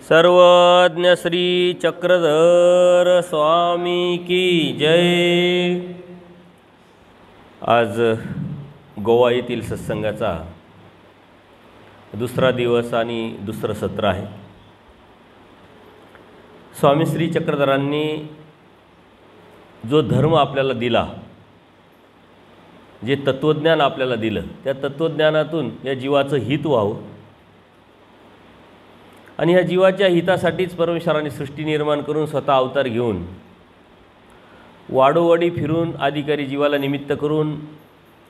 सर्वज्ञ श्री चक्रधर स्वामी की जय। आज गोवा येथील सत्संगाचा दुसरा दिवस आणि दुसरं सत्र आहे। स्वामी श्री चक्रधरांनी जो धर्म आपल्याला दिला, जे तत्वज्ञान आपल्याला दिलं, त्या तत्वज्ञानातून या जीवाचं हित व्हावं आणि ह्या जीवाच्या हितासाठीच परमेश्वराने सृष्टी निर्माण करून स्वतः अवतार घेऊन वाडोवाडी फिरून अधिकारी जीवाला निमित्त करून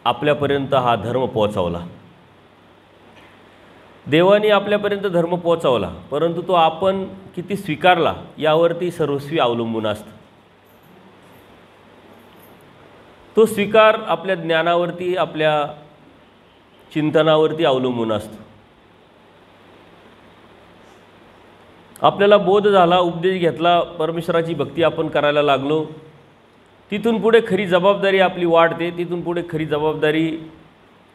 आपल्यापर्यंत हा धर्म पोहोचवला। देवाने आपल्यापर्यंत धर्म पोहोचवला, परंतु तो आपण किती स्वीकारला यावरती सर्वस्वी अवलंबून असतं। तो स्वीकार आपल्या ज्ञानावरती, आपल्या चिंतनावरती अवलंबून असतो। आपल्याला बोध झाला, उपदेश घेतला, परमेश्वराची भक्ती आपण करायला लागलो, तिथून पुढे खरी जबाबदारी आपली वाढते। तिथून पुढे खरी जबाबदारी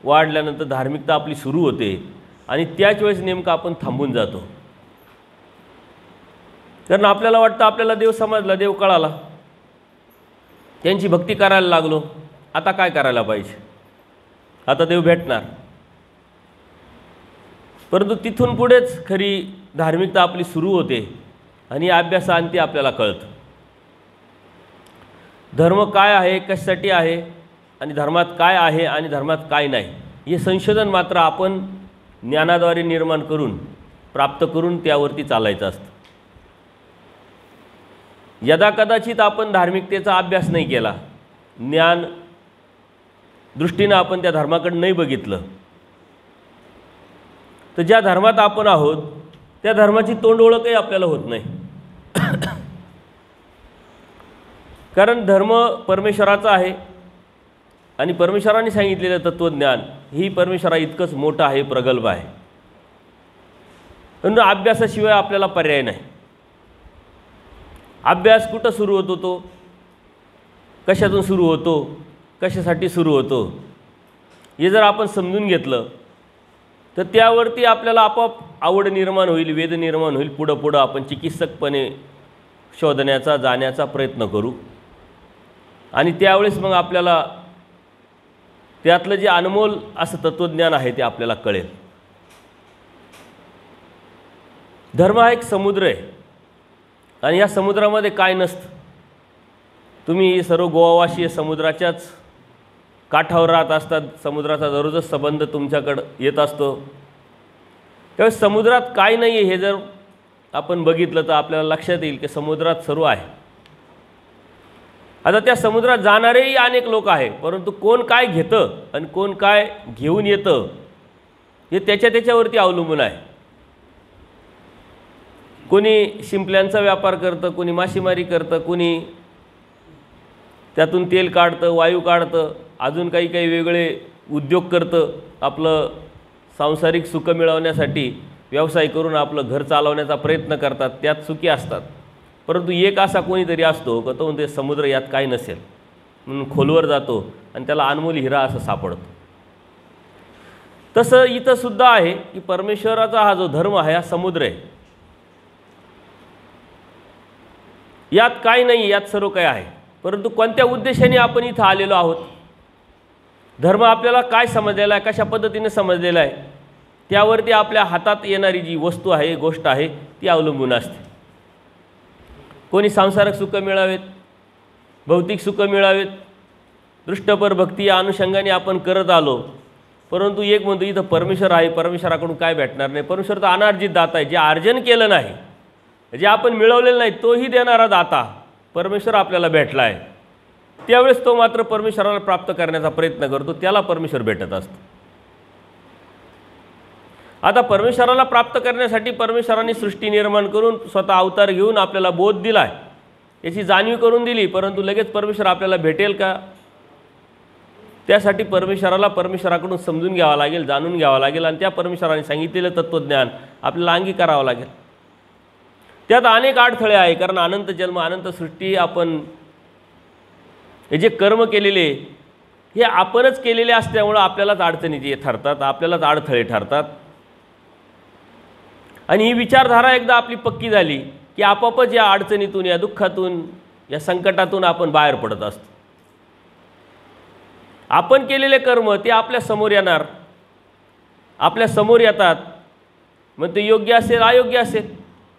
वाढल्यानंतर धार्मिकता आपली सुरू होते आणि त्याच वेळेस नेमकं आपण थांबून जातो। कारण आपल्याला वाटतं आपल्याला देव समजला, देव कळाला, त्यांची भक्ती करायला लागलो, आता काय करायला पाहिजे, आता देव भेटणार। परंतु तिथून पुढेच खरी धार्मिकता आपली सुरू होते आणि अभ्यासांती आपल्याला कळतं धर्म काय आहे, कशासाठी आहे आणि धर्मात काय आहे आणि धर्मात काय नाही, हे संशोधन मात्र आपण ज्ञानाद्वारे निर्माण करून प्राप्त करून त्यावरती चालायचं असतं। यदा कदाचित आपण धार्मिकतेचा अभ्यास नाही केला, ज्ञान दृष्टीनं आपण त्या धर्माकडे नाही बघितलं, तर ज्या धर्मात आपण आहोत त्या धर्माची तोंड ओळखही आपल्याला होत नाही। कारण धर्म परमेश्वराचा आहे आणि परमेश्वराने सांगितलेलं तत्वज्ञान ही परमेश्वरा इतकंच मोठं आहे, प्रगल्भ आहे। पण अभ्यासाशिवाय आपल्याला पर्याय नाही। अभ्यास कुठं सुरू होतो, तो कशातून सुरू होतो, कशासाठी सुरू होतो, हे जर आपण समजून घेतलं तर त्यावरती आपल्याला आपोआप आवड निर्माण होईल, वेद निर्माण होईल। पुढं पुढं आपण चिकित्सकपणे शोधण्याचा, जाण्याचा प्रयत्न करू आणि त्यावेळेस मग आपल्याला त्यातलं जे अनमोल असं तत्वज्ञान आहे ते आपल्याला कळेल। धर्म हा एक समुद्र आहे आणि या समुद्रामध्ये काय नसतं। तुम्ही सर्व गोवावासी समुद्राच्याच काठावर राहत असतात, समुद्राचा दररोजच संबंध तुमच्याकडं येत असतो। त्यावेळेस समुद्रात काय नाही आहे हे जर आपण बघितलं तर आपल्याला लक्षात येईल की समुद्रात सर्व आहे। आता त्या समुद्रात जाणारेही अनेक लोक आहे, परंतु कोण काय घेतं आणि कोण काय घेऊन येतं हे त्याच्यावरती अवलंबून आहे। कोणी शिंपल्यांचा व्यापार करतं, कोणी मासेमारी करतं, कोणी त्यातून तेल काढतं, वायू काढतं, अजून काही काही वेगळे उद्योग करतं। आपलं सांसारिक सुख मिळवण्यासाठी व्यवसाय करून आपलं घर चालवण्याचा प्रयत्न करतात, त्यात सुखी असतात। परंतु एक असा कोणीतरी असतो का तो म्हणते समुद्र यात काही नसेल, म्हणून खोलवर जातो आणि त्याला अनमोल हिरा असं सापडतो। तसं इथं सुद्धा आहे की परमेश्वराचा हा जो धर्म आहे हा समुद्र आहे, यात काही नाही, यात सर्व काही आहे। परंतु कोणत्या उद्देशाने आपण इथं आलेलो आहोत, धर्म आपल्याला काय समजलेला आहे, कशा पद्धतीने समजलेला आहे, त्यावरती आपल्या हातात येणारी जी वस्तू आहे, गोष्ट आहे ती अवलंबून असते। कोणी सांसारिक सुख मिळावेत, भौतिक सुख मिळावेत, दृष्टपर भक्ती या अनुषंगाने आपण करत आलो। परंतु एक म्हणतो इथं परमेश्वर आहे, परमेश्वराकडून काय भेटणार नाही। परमेश्वर तर अनार्जित दाता आहे, जे अर्जन केलं नाही, जे आपण मिळवलेलं नाही तोही देणारा दाता परमेश्वर आपल्याला भेटला आहे। त्यावेळेस तो मात्र परमेश्वराला प्राप्त करण्याचा प्रयत्न करतो, त्याला परमेश्वर भेटत असतो। आता परमेश्वराला प्राप्त करण्यासाठी परमेश्वराने सृष्टी निर्माण करून स्वतः अवतार घेऊन आपल्याला बोध दिला आहे, याची जाणीव करून दिली। परंतु लगेच परमेश्वर आपल्याला भेटेल का, त्यासाठी परमेश्वराला परमेश्वराकडून समजून घ्यावं लागेल, जाणून घ्यावं लागेल आणि त्या परमेश्वराने सांगितलेलं तत्वज्ञान आपल्याला अंगीकारावं लागेल। त्यात अनेक अडथळे आहे, कारण अनंत जन्म, अनंत सृष्टी, आपण हे जे कर्म केलेले हे आपणच केलेले असल्यामुळे आपल्यालाच अडचणी ठरतात, आपल्यालाच अडथळे ठरतात। आणि ही विचारधारा एकदा आपली पक्की झाली की आपोआपच या अडचणीतून, या दुःखातून, या संकटातून आपण बाहेर पडत असतो. आपण केलेले कर्म ते आपल्या समोर येणार, आपल्या समोर येतात. मग ते योग्य असेल, अयोग्य असेल,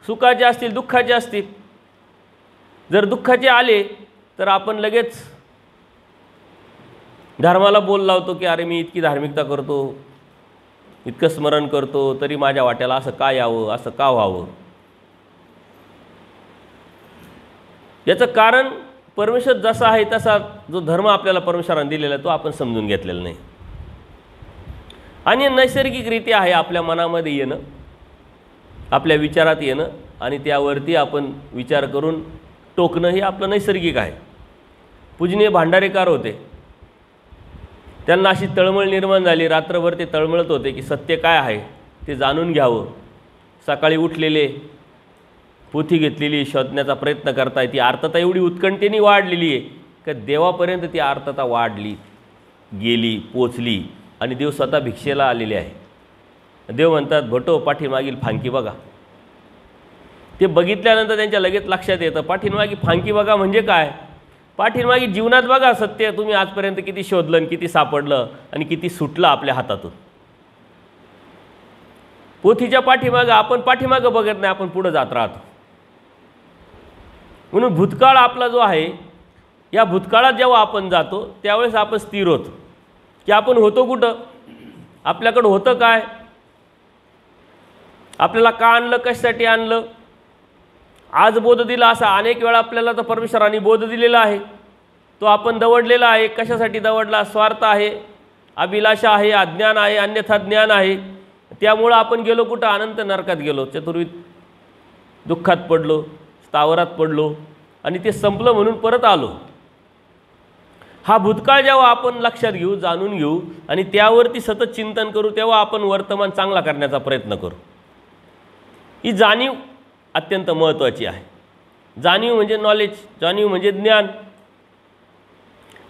सुखाचे असतील, दुःखाचे असतील. जर दुःखाचे आले तर आपण लगेच धर्माला बोल लावतो की अरे मी इतकी धार्मिकता करतो, इतकं स्मरण करतो, तरी माझ्या वाट्याला असं का यावं, असं का व्हावं. याचं कारण परमेश्वर जसा आहे तसा जो धर्म आपल्याला परमेश्वराने दिलेला आहे तो आपण समजून घेतलेला नाही. आणि नैसर्गिकरित्या आहे आपल्या मनामध्ये येणं, आपल्या विचारात येणं आणि त्यावरती आपण विचार करून टोकणं हे आपलं नैसर्गिक आहे. पूजनीय भांडारेकर होते, त्यांना अशी तळमळ निर्माण झाली, रात्रभर ते तळमळत होते की सत्य काय आहे ते जाणून घ्यावं. सकाळी उठलेले, पोथी घेतलेली, शोधण्याचा प्रयत्न करताय. ती आर्तता एवढी उत्कंठेने वाढलेली आहे की देवापर्यंत ती आर्तता वाढली, गेली, पोचली आणि देव स्वतः भिक्षेला आलेले आहे. देव म्हणतात, भटो पाठीमागील फांकी बघा. ते बघितल्यानंतर त्यांच्या लगेच लक्षात येतं, पाठीमागी फांकी बघा म्हणजे काय. पाठीमागी जीवनात बघा सत्य तुम्ही आजपर्यंत किती शोधलं आणि किती सापडलं आणि किती सुटलं आपल्या हातातून. पोथीच्या पाठीमागं आपण पाठीमागं बघत नाही, आपण पुढे जात राहतो. म्हणून भूतकाळ आपला जो आहे, या भूतकाळात जेव्हा आपण जातो त्यावेळेस आपण स्थिर होतो की आपण होतो कुठं, आपल्याकडं होतं काय, आपल्याला का आणलं, कशासाठी आणलं. आज बोध दिला असा अनेक वेळा आपल्याला तर परमेश्वराने बोध दिलेला आहे, तो आपण दवडलेला आहे. कशासाठी दवडला, स्वार्थ आहे, अभिलाषा आहे, अज्ञान आहे, अन्यथा ज्ञान आहे. त्यामुळं आपण गेलो कुठं, अनंत नरकात गेलो, चतुर्विध दुःखात पडलो, स्थावरात पडलो आणि ते संपलं म्हणून परत आलो. हा भूतकाळ जेव्हा आपण लक्षात घेऊ, जाणून घेऊ आणि त्यावरती सतत चिंतन करू, तेव्हा आपण वर्तमान चांगला करण्याचा प्रयत्न करू. ही जाणीव अत्यंत महत्त्वाची आहे. जाणीव म्हणजे नॉलेज, जाणीव म्हणजे ज्ञान.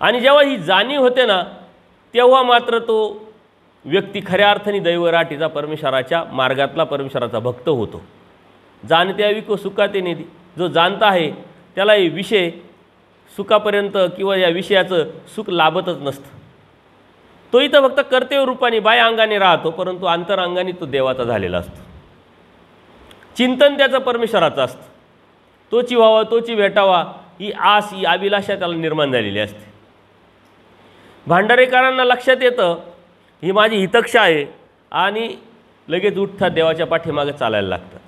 आणि जेव्हा ही जाणीव होते ना, तेव्हा मात्र तो व्यक्ती खऱ्या अर्थाने दैवराटीचा, परमेश्वराच्या मार्गातला, परमेश्वराचा भक्त होतो. जाणत्या विको सुखाते निधी. जो जाणता आहे त्याला हे विषय सुखापर्यंत किंवा या विषयाचं सुख लाभतच नसतं. तो इथं फक्त कर्तव्य रूपाने बाह्य अंगाने राहतो, परंतु अंतरांगाने तो देवाचा झालेला असतो. चिंतन त्याचं परमेश्वराचं असतं. तोची व्हावा, तोची भेटावा ही आस, ही अभिलाषा त्याला निर्माण झालेली असते. भांडारेकरांना लक्षात येतं ही माझी हितक्षा आहे आणि लगेच उठतात, देवाच्या पाठीमागे चालायला लागतात.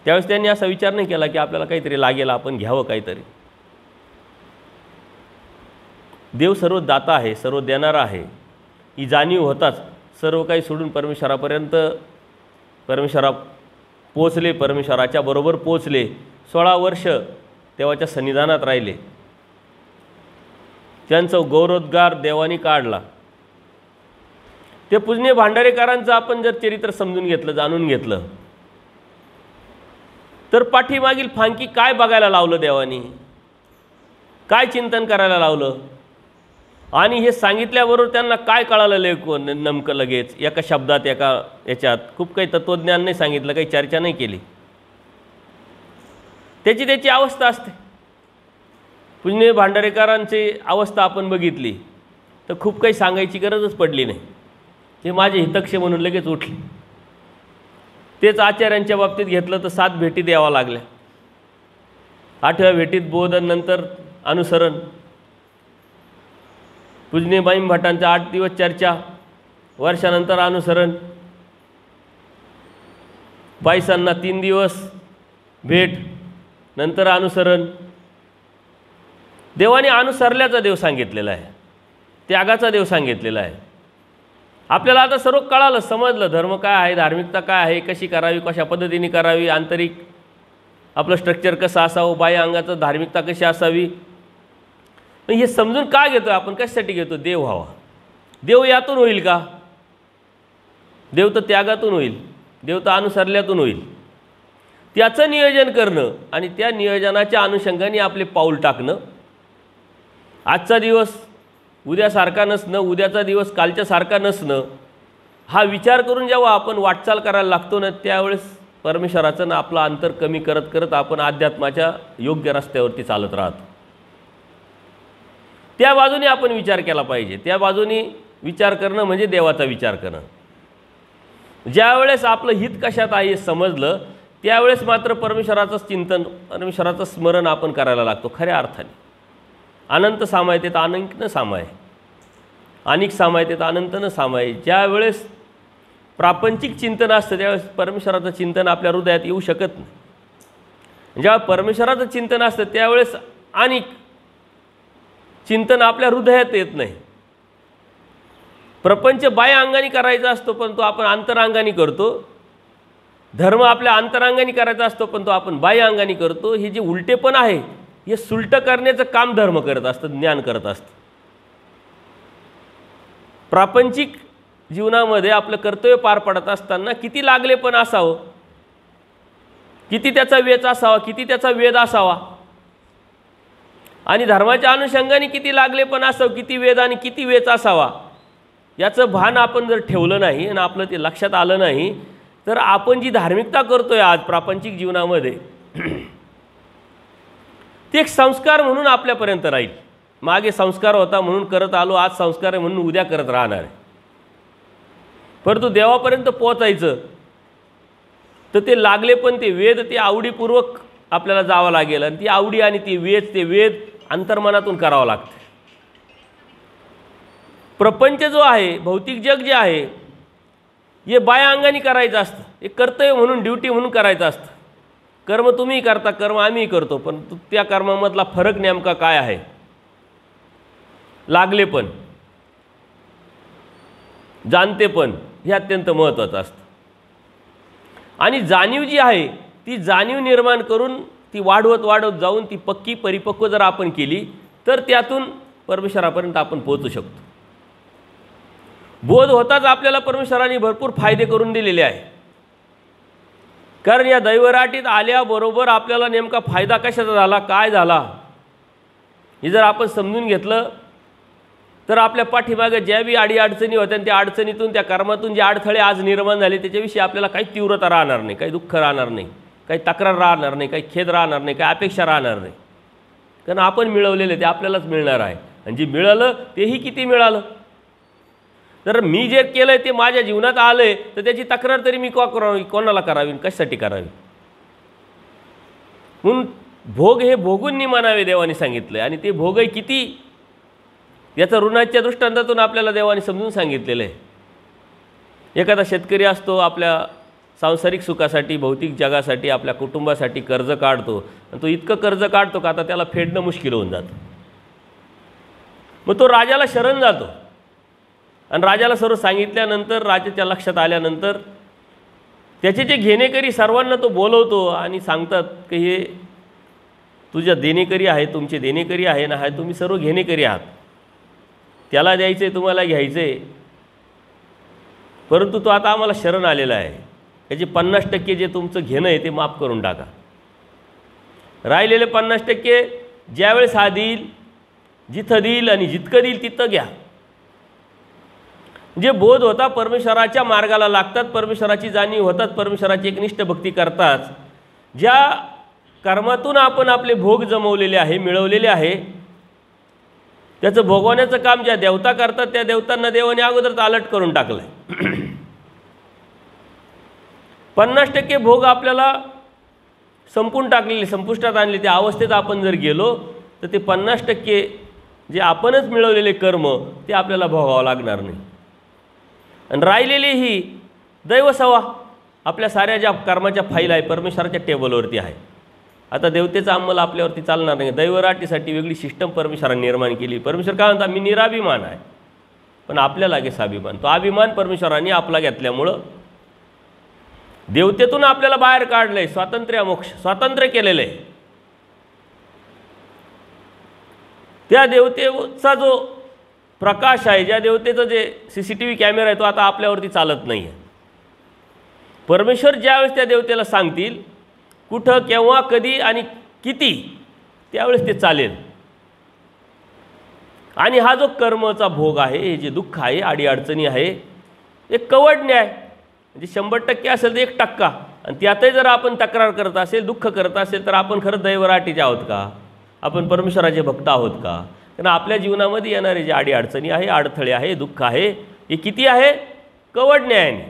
त्यावेळेस त्यांनी असा विचार नाही केला की आपल्याला काहीतरी लागेल, आपण घ्यावं काहीतरी. देव सर्व दाता आहे, सर्व देणारा आहे, ही जाणीव होताच सर्व काही सोडून परमेश्वरापर्यंत, परमेश्वरा पोचले, परमेश्वराच्या बरोबर पोचले. 16 वर्ष देवाच्या सन्निधानात राहिले. त्यांचं गौरवोद्गार देवानी काढला. ते पूजनीय भांडारेकरांचं आपण जर चरित्र समजून घेतलं, जाणून घेतलं, तर पाठीमागील फांकी काय बघायला लावलं देवानी, काय चिंतन करायला लावलं आणि हे सांगितल्याबरोबर त्यांना काय कळालं नेमकं लगेच एका शब्दात, एका याच्यात. खूप काही तत्त्वज्ञान नाही सांगितलं, काही चर्चा नाही केली. त्याची अवस्था असते. पूजनीय भांडारेकरांची अवस्था आपण बघितली तर खूप काही सांगायची गरजच पडली नाही. ते माझे हितक्ष म्हणून लगेच उठले. तेच आचार्यांच्या बाबतीत घेतलं तर 7 भेटी द्यावा लागल्या. 8व्या भेटीत बोधन, नंतर अनुसरण. पूजनीय बाईम भटांच्या 8 दिवस चर्चा, वर्षानंतर अनुसरण. बाईसांना 3 दिवस भेट, नंतर अनुसरण. देवाने अनुसरल्याचा देव सांगितलेला आहे, त्यागाचा देव सांगितलेला आहे. आपल्याला आता सर्व कळालं, समजलं धर्म काय आहे, धार्मिकता काय आहे, कशी करावी, कशा पद्धतीने करावी, आंतरिक आपलं स्ट्रक्चर कसं असावं, बाह्य अंगाचं धार्मिकता कशी असावी. हे समजून का घेतो आपण, कशासाठी घेतो, देव व्हावा. देव यातून होईल का, देव तर त्यागातून होईल, देव तर अनुसरल्यातून होईल. त्याचं नियोजन करणं आणि त्या नियोजनाच्या अनुषंगाने आपले पाऊल टाकणं. आजचा दिवस उद्यासारखा नसणं, उद्याचा दिवस कालच्यासारखा नसणं, हा विचार करून जेव्हा आपण वाटचाल करायला लागतो ना, त्यावेळेस परमेश्वराचं ना आपलं अंतर कमी करत करत आपण अध्यात्माच्या योग्य रस्त्यावरती चालत राहतो. त्या बाजूने आपण विचार केला पाहिजे. त्या बाजूने विचार करणं म्हणजे देवाचा विचार करणं. ज्यावेळेस आपलं हित कशात आहे हे समजलं, त्यावेळेस मात्र परमेश्वराचंच चिंतन, परमेश्वराचं स्मरण आपण करायला लागतो खऱ्या अर्थाने. अनंत सामायतेत अनंत न सामाय, अनेक सामायतेत अनंत न सामाय. ज्यावेळेस प्रापंचिक चिंतन असतं त्यावेळेस परमेश्वराचं चिंतन आपल्या हृदयात येऊ शकत नाही. जेव्हा परमेश्वराचं चिंतन असतं त्यावेळेस अनेक चिंतन आपल्या हृदयात येत नाही. प्रपंच बाह्य अंगाने करायचा असतो पण तो आपण अंतरांगाने करतो. धर्म आपल्या अंतरांगाने करायचा असतो पण तो आपण बाह्य अंगाने करतो. हे जे उलटेपण आहे हे सुलटं करण्याचं काम धर्म करत असतं, ज्ञान करत असतं. प्रापंचिक जीवनामध्ये आपलं कर्तव्य पार पडत असताना किती लागलेपण असावं, किती त्याचा वेच असावा, किती त्याचा वेद असावा, आणि धर्माच्या अनुषंगाने किती लागलेपण असावं, किती वेद आणि किती वेच असावा, याचं भान आपण जर ठेवलं नाही आणि आपलं ते लक्षात आलं नाही तर आपण जी धार्मिकता करतोय आज प्रापंचिक जीवनामध्ये ते एक संस्कार म्हणून आपल्यापर्यंत राहील. मागे संस्कार होता म्हणून करत आलो, आज संस्कार आहे म्हणून उद्या करत राहणार आहे. परंतु देवापर्यंत पोहोचायचं तर ते लागले पण ते वेद, ते आवडीपूर्वक आपल्याला जावं लागेल. आणि ती आवडी आणि ते वेद अंतर्मनातून करावं लागतं. प्रपंच जो आहे, भौतिक जग जे आहे, हे बाह्य अंगाने करायचं असतं. एक कर्तव्य म्हणून, ड्युटी म्हणून करायचं असतं. कर्म तुम्ही करता, कर्म आम्ही करतो, पण त्या कर्मामधला फरक नेमका काय आहे? लागलेपण, जाणतेपण हे अत्यंत महत्त्वाचं असतं. आणि जाणीव जी आहे ती जाणीव निर्माण करून ती वाढवत जाऊन ती पक्की परिपक्व जर आपण केली तर त्यातून परमेश्वरापर्यंत आपण पोहोचू शकतो. बोध होताच आपल्याला परमेश्वराने भरपूर फायदे करून दिलेले आहे. कारण या दैवराटीत आल्याबरोबर आपल्याला नेमका फायदा कशाचा झाला, काय झाला, हे जर आपण समजून घेतलं तर आपल्या पाठीमागे ज्या बी अडीअडचणी होत्या त्या अडचणीतून, त्या कर्मातून जे अडथळे आज निर्माण झाले त्याच्याविषयी आपल्याला काही तीव्रता राहणार नाही, काही दुःख राहणार नाही, काही तक्रार राहणार नाही, काही खेद राहणार नाही, काही अपेक्षा राहणार नाही. कारण आपण मिळवलेले ते आपल्यालाच मिळणार आहे. आणि जे मिळालं तेही किती मिळालं. जर मी जे केलं आहे ते माझ्या जीवनात आलं आहे तर त्याची तक्रार तरी मी करावी, कोणाला करावी, कशासाठी करावी. म्हणून भोग हे भोगून मानावे देवाने सांगितलं आहे. आणि ते भोगही किती याचं ऋणाच्या दृष्टांतातून आपल्याला देवाने समजून सांगितलेलं आहे. एखादा शेतकरी असतो, आपल्या सांसारिक सुखासाठी, भौतिक जगासाठी, आपल्या कुटुंबासाठी कर्ज काढतो आणि तो इतकं कर्ज काढतो का आता त्याला फेडणं मुश्किल होऊन जातं. मग तो राजाला शरण जातो आणि राजाला सर्व सांगितल्यानंतर, राजाच्या लक्षात आल्यानंतर त्याचे जे घेणेकरी सर्वांना तो बोलवतो आणि सांगतात की हे तुझ्या देणेकरी आहे, तुमचे देणेकरी आहे ना, आहे तुम्ही सर्व घेणेकरी आहात, त्याला द्यायचे, तुम्हाला घ्यायचे, परंतु तो आता आम्हाला शरण आलेला आहे, याचे 50% जे तुमचं घेणं आहे ते माफ करून टाका. राहिलेले 50% ज्यावेळेस हा देईल, जिथं देईल आणि जितकं देईल तिथं घ्या. जे बोध होता परमेश्वराच्या मार्गाला लागतात, परमेश्वराची जाणीव होतात, परमेश्वराची एकनिष्ठ भक्ती करतात. ज्या कर्मातून आपण आपले भोग जमवलेले आहे, मिळवलेले आहे, त्याचं भोगवण्याचं काम ज्या देवता करतात त्या देवतांना देवाने अगोदरच अलर्ट करून टाकलं आहे. 50% भोग आपल्याला संपून टाकलेले, संपुष्टात आणले, त्या अवस्थेत आपण जर गेलो तर ते 50% जे आपणच मिळवलेले कर्म ते आपल्याला भोगावं लागणार नाही. आणि राहिलेली ही दैवसेवा, आपल्या साऱ्या ज्या कर्माच्या फाईल आहे परमेश्वराच्या टेबलवरती आहे. आता देवतेचा अंमल आपल्यावरती चालणार नाही. दैवराटीसाठी वेगळी सिस्टम परमेश्वराने निर्माण केली. परमेश्वर काय म्हणतात, मी निराभिमान आहे, पण आपल्या लागेच अभिमान. तो अभिमान परमेश्वराने आपला घेतल्यामुळं देवतेतून आपल्याला बाहेर काढलं आहे, स्वातंत्र्य मोक्ष स्वातंत्र्य केलेलं आहे. त्या देवतेचा जो प्रकाश आहे, ज्या देवतेचं जे CCTV कॅमेरा आहे तो आता आपल्यावरती चालत नाही आहे. परमेश्वर ज्यावेळेस त्या देवतेला सांगतील कुठं, केव्हा, कधी आणि किती, त्यावेळेस ते चालेल. आणि हा जो कर्मचा भोग आहे, हे जे दुःख आहे, अडीअडचणी आहे, एक कवड न्याय, म्हणजे 100% असेल तर 1% आणि त्यातही जर आपण तक्रार करत असेल, दुःख करत असेल, तर आपण खरं दैवराटीचे आहोत का? आपण परमेश्वराचे भक्त आहोत का? कारण आपल्या जीवनामध्ये येणारे जे अडीअडचणी आहे, अडथळे आहे, दुःख आहे, हे किती आहे? कवड न्यायाने.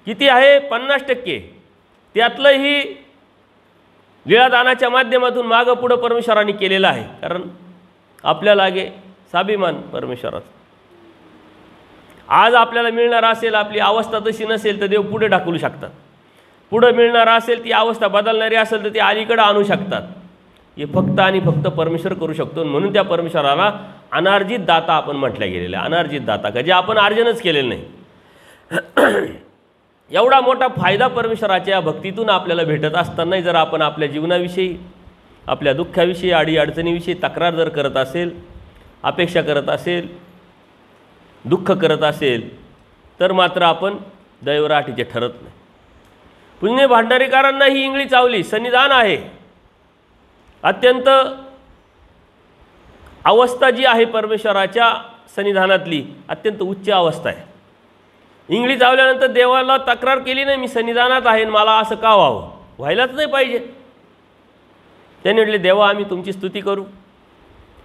किती आहे? 50%. त्यातलंही लीळादानाच्या माध्यमातून मागं पुढं परमेश्वराने केलेलं आहे. कारण आपल्या लागे स्वाभिमान परमेश्वराचा. आज आपल्याला मिळणार असेल, आपली अवस्था तशी नसेल तर देव पुढे ढकलू शकतात. पुढं मिळणार असेल, ती अवस्था बदलणारी असेल तर ती अलीकडे आणू शकतात. हे फक्त आणि फक्त परमेश्वर करू शकतो. म्हणून त्या परमेश्वराला अनार्जित दाता आपण म्हटलं गेलेलं आहे. अनार्जित दाता का जे आपण अर्जनच केलेलं नाही. एवढा मोठा फायदा परमेश्वराच्या भक्तीतून आपल्याला भेटत असतानाही जर आपण आपल्या जीवनाविषयी, आपल्या दुःखाविषयी, अडीअडचणीविषयी तक्रार जर करत असेल, अपेक्षा करत असेल, दुःख करत असेल, तर मात्र आपण दैवराटीचे ठरत नाही. पुण्य भांडारीकारांना ही इंगळी चावली. सन्निधान आहे, अत्यंत अवस्था जी आहे परमेश्वराच्या सन्निधानातली अत्यंत उच्च अवस्था आहे. इंगळी चावल्यानंतर देवाला तक्रार केली नाही, मी सन्निधानात आहे आणि मला असं का व्हावं? व्हायलाच नाही पाहिजे. त्याने म्हटले, देवा आम्ही तुमची स्तुती करू.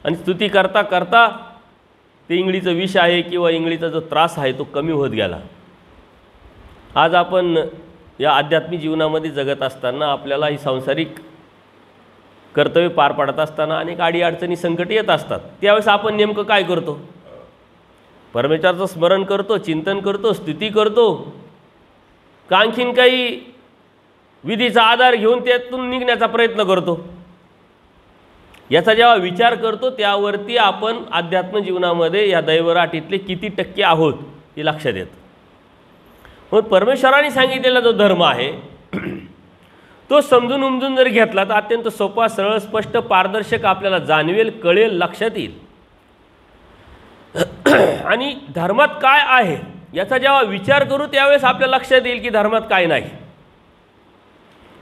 आणि स्तुती करता करता ते इंगळीचं विष आहे किंवा इंगळीचा जो त्रास आहे तो कमी होत गेला. आज आपण या आध्यात्मिक जीवनामध्ये जगत असताना, आपल्याला ही सांसारिक कर्तव्य पार पाडत असताना अनेक अडीअडचणी, संकट येत असतात. त्यावेळेस आपण नेमकं काय करतो? परमेश्वराचं स्मरण करतो, चिंतन करतो, स्तुती करतो का आणखीन काही विधीचा आधार घेऊन त्यातून निघण्याचा प्रयत्न करतो? याचा जेव्हा विचार करतो त्यावरती आपण अध्यात्म जीवनामध्ये या दैवराटीतले किती टक्के आहोत हे लक्षात येतं. मग परमेश्वराने सांगितलेला जो धर्म आहे तो समजून उमजून जर घेतला तर अत्यंत सोपा, सरळ, स्पष्ट, पारदर्शक आपल्याला जाणवेल, कळेल, लक्षात येईल. आणि धर्मात काय आहे याचा जेव्हा विचार करू त्यावेळेस आपल्या लक्षात येईल की धर्मात काय नाही.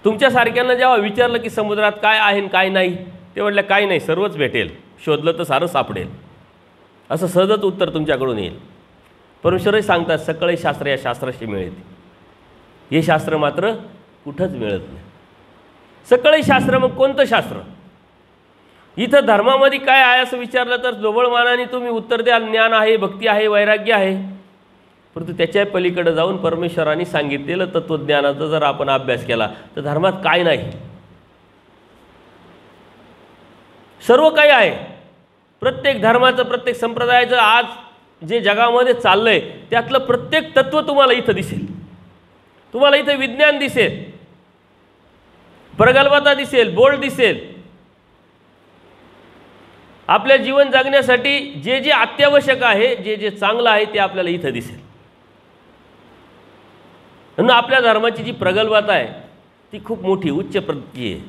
तुमच्यासारख्यांना जेव्हा विचारलं की समुद्रात काय आहे आणि काय नाही, ते म्हटलं काय नाही, सर्वच भेटेल, शोधलं तर सारं सापडेल, असं सहजच उत्तर तुमच्याकडून येईल. परमेश्वरही सांगतात सकळे शास्त्र या शास्त्राशी मिळते, हे शास्त्र मात्र कुठंच मिळत नाही. सकळे शास्त्र, मग कोणतं शास्त्र? इथं धर्मामध्ये काय आहे असं विचारलं तर ढोबळमानाने तुम्ही उत्तर द्याल, ज्ञान आहे, भक्ती आहे, वैराग्य आहे. परंतु त्याच्या पलीकडे जाऊन परमेश्वराने सांगितलेलं तत्त्वज्ञानाचा जर आपण अभ्यास केला तर धर्मात काय नाही, सर्व काही आहे. प्रत्येक धर्माचं, प्रत्येक संप्रदायाचं आज जे जगामध्ये चाललं आहे त्यातलं प्रत्येक तत्त्व तुम्हाला इथं दिसेल. तुम्हाला इथं विज्ञान दिसेल, प्रगल्भता दिसेल, बोल दिसेल. आपल्या जीवन जगण्यासाठी जे जे अत्यावश्यक आहे, जे जे चांगलं आहे ते आपल्याला इथं दिसेल. म्हणून आपल्या धर्माची जी प्रगल्भता आहे ती खूप मोठी, उच्च प्रतीची आहे.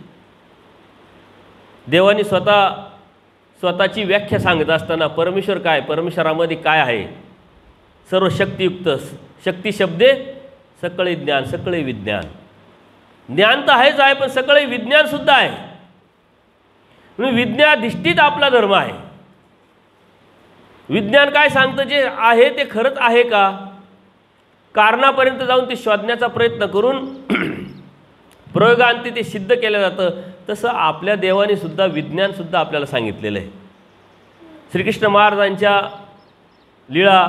देवाने स्वतःची व्याख्या सांगत असताना परमेश्वर काय, परमेश्वरामध्ये काय आहे, सर्व शक्तियुक्त, शक्ती शब्दे सकळे ज्ञान, सकळे विज्ञान. ज्ञान तर आहेच आहे पण सकळे विज्ञानसुद्धा आहे. म्हणून विज्ञानाधिष्ठित आपला धर्म आहे. विज्ञान काय सांगतं, जे आहे ते खरंच आहे का, कारणापर्यंत जाऊन ते शोधण्याचा प्रयत्न करून प्रयोगांती ते सिद्ध केलं जातं. तसं आपल्या देवाने सुद्धा विज्ञानसुद्धा आपल्याला सांगितलेलं आहे. श्रीकृष्ण महाराजांच्या लीळा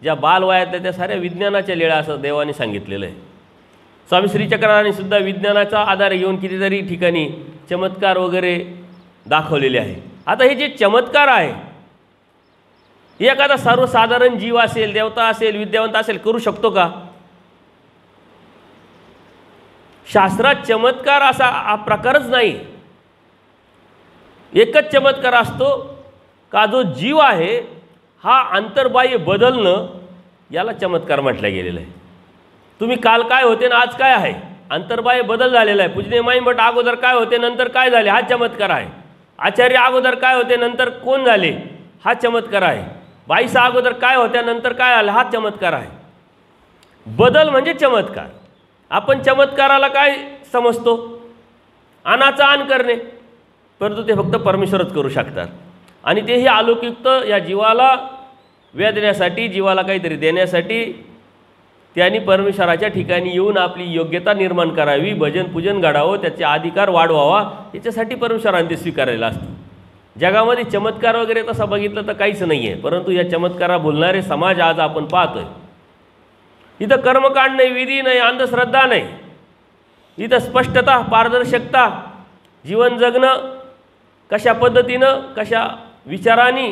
ज्या बालवयातल्या त्या साऱ्या विज्ञानाच्या लीळा असं देवाने सांगितलेलं आहे. स्वामी श्रीचक्राने सुद्धा विज्ञानाचा आधार घेऊन कितीतरी ठिकाणी चमत्कार वगैरे दाखवलेले आहे. आता हे जे चमत्कार आहे हे एखादा सर्वसाधारण जीव असेल, देवता असेल, विद्यावंत असेल करू शकतो का? शास्त्रात चमत्कार असा हा प्रकारच नाही. एकच चमत्कार असतो का जो जीव आहे हा अंतर्बाह्य बदलणं, याला चमत्कार म्हटलं गेलेलं आहे. तुम्ही काल काय होते ना आज काय आहे, अंतर्बाह्य बदल झालेला आहे. पूजनीय माईमठ अगोदर काय होते नंतर काय झाले हा चमत्कार आहे. आचार्य अगोदर काय होते नंतर कोण झाले हा चमत्कार आहे. बाईसा अगोदर काय होत्या नंतर काय आलं हा चमत्कार आहे. बदल म्हणजे चमत्कार. आपण चमत्काराला काय समजतो, अनाचा आन करणे, परंतु ते फक्त परमेश्वरच करू शकतात. आणि तेही अलौकिक या जीवाला वेदण्यासाठी, जीवाला काहीतरी देण्यासाठी त्यांनी परमेश्वराच्या ठिकाणी येऊन आपली योग्यता निर्माण करावी, भजन पूजन घडावं, त्याचे अधिकार वाढवावा, याच्यासाठी परमेश्वराने ते स्वीकारायला असतं. जगामध्ये चमत्कार वगैरे तसं बघितलं तर काहीच नाही आहे, परंतु या चमत्कारा बोलणारे समाज आज आपण पाहतोय. इथं कर्मकांड नाही, विधी नाही, अंधश्रद्धा नाही, इथं स्पष्टता, पारदर्शकता, जीवन जगणं कशा पद्धतीनं, कशा विचारांनी,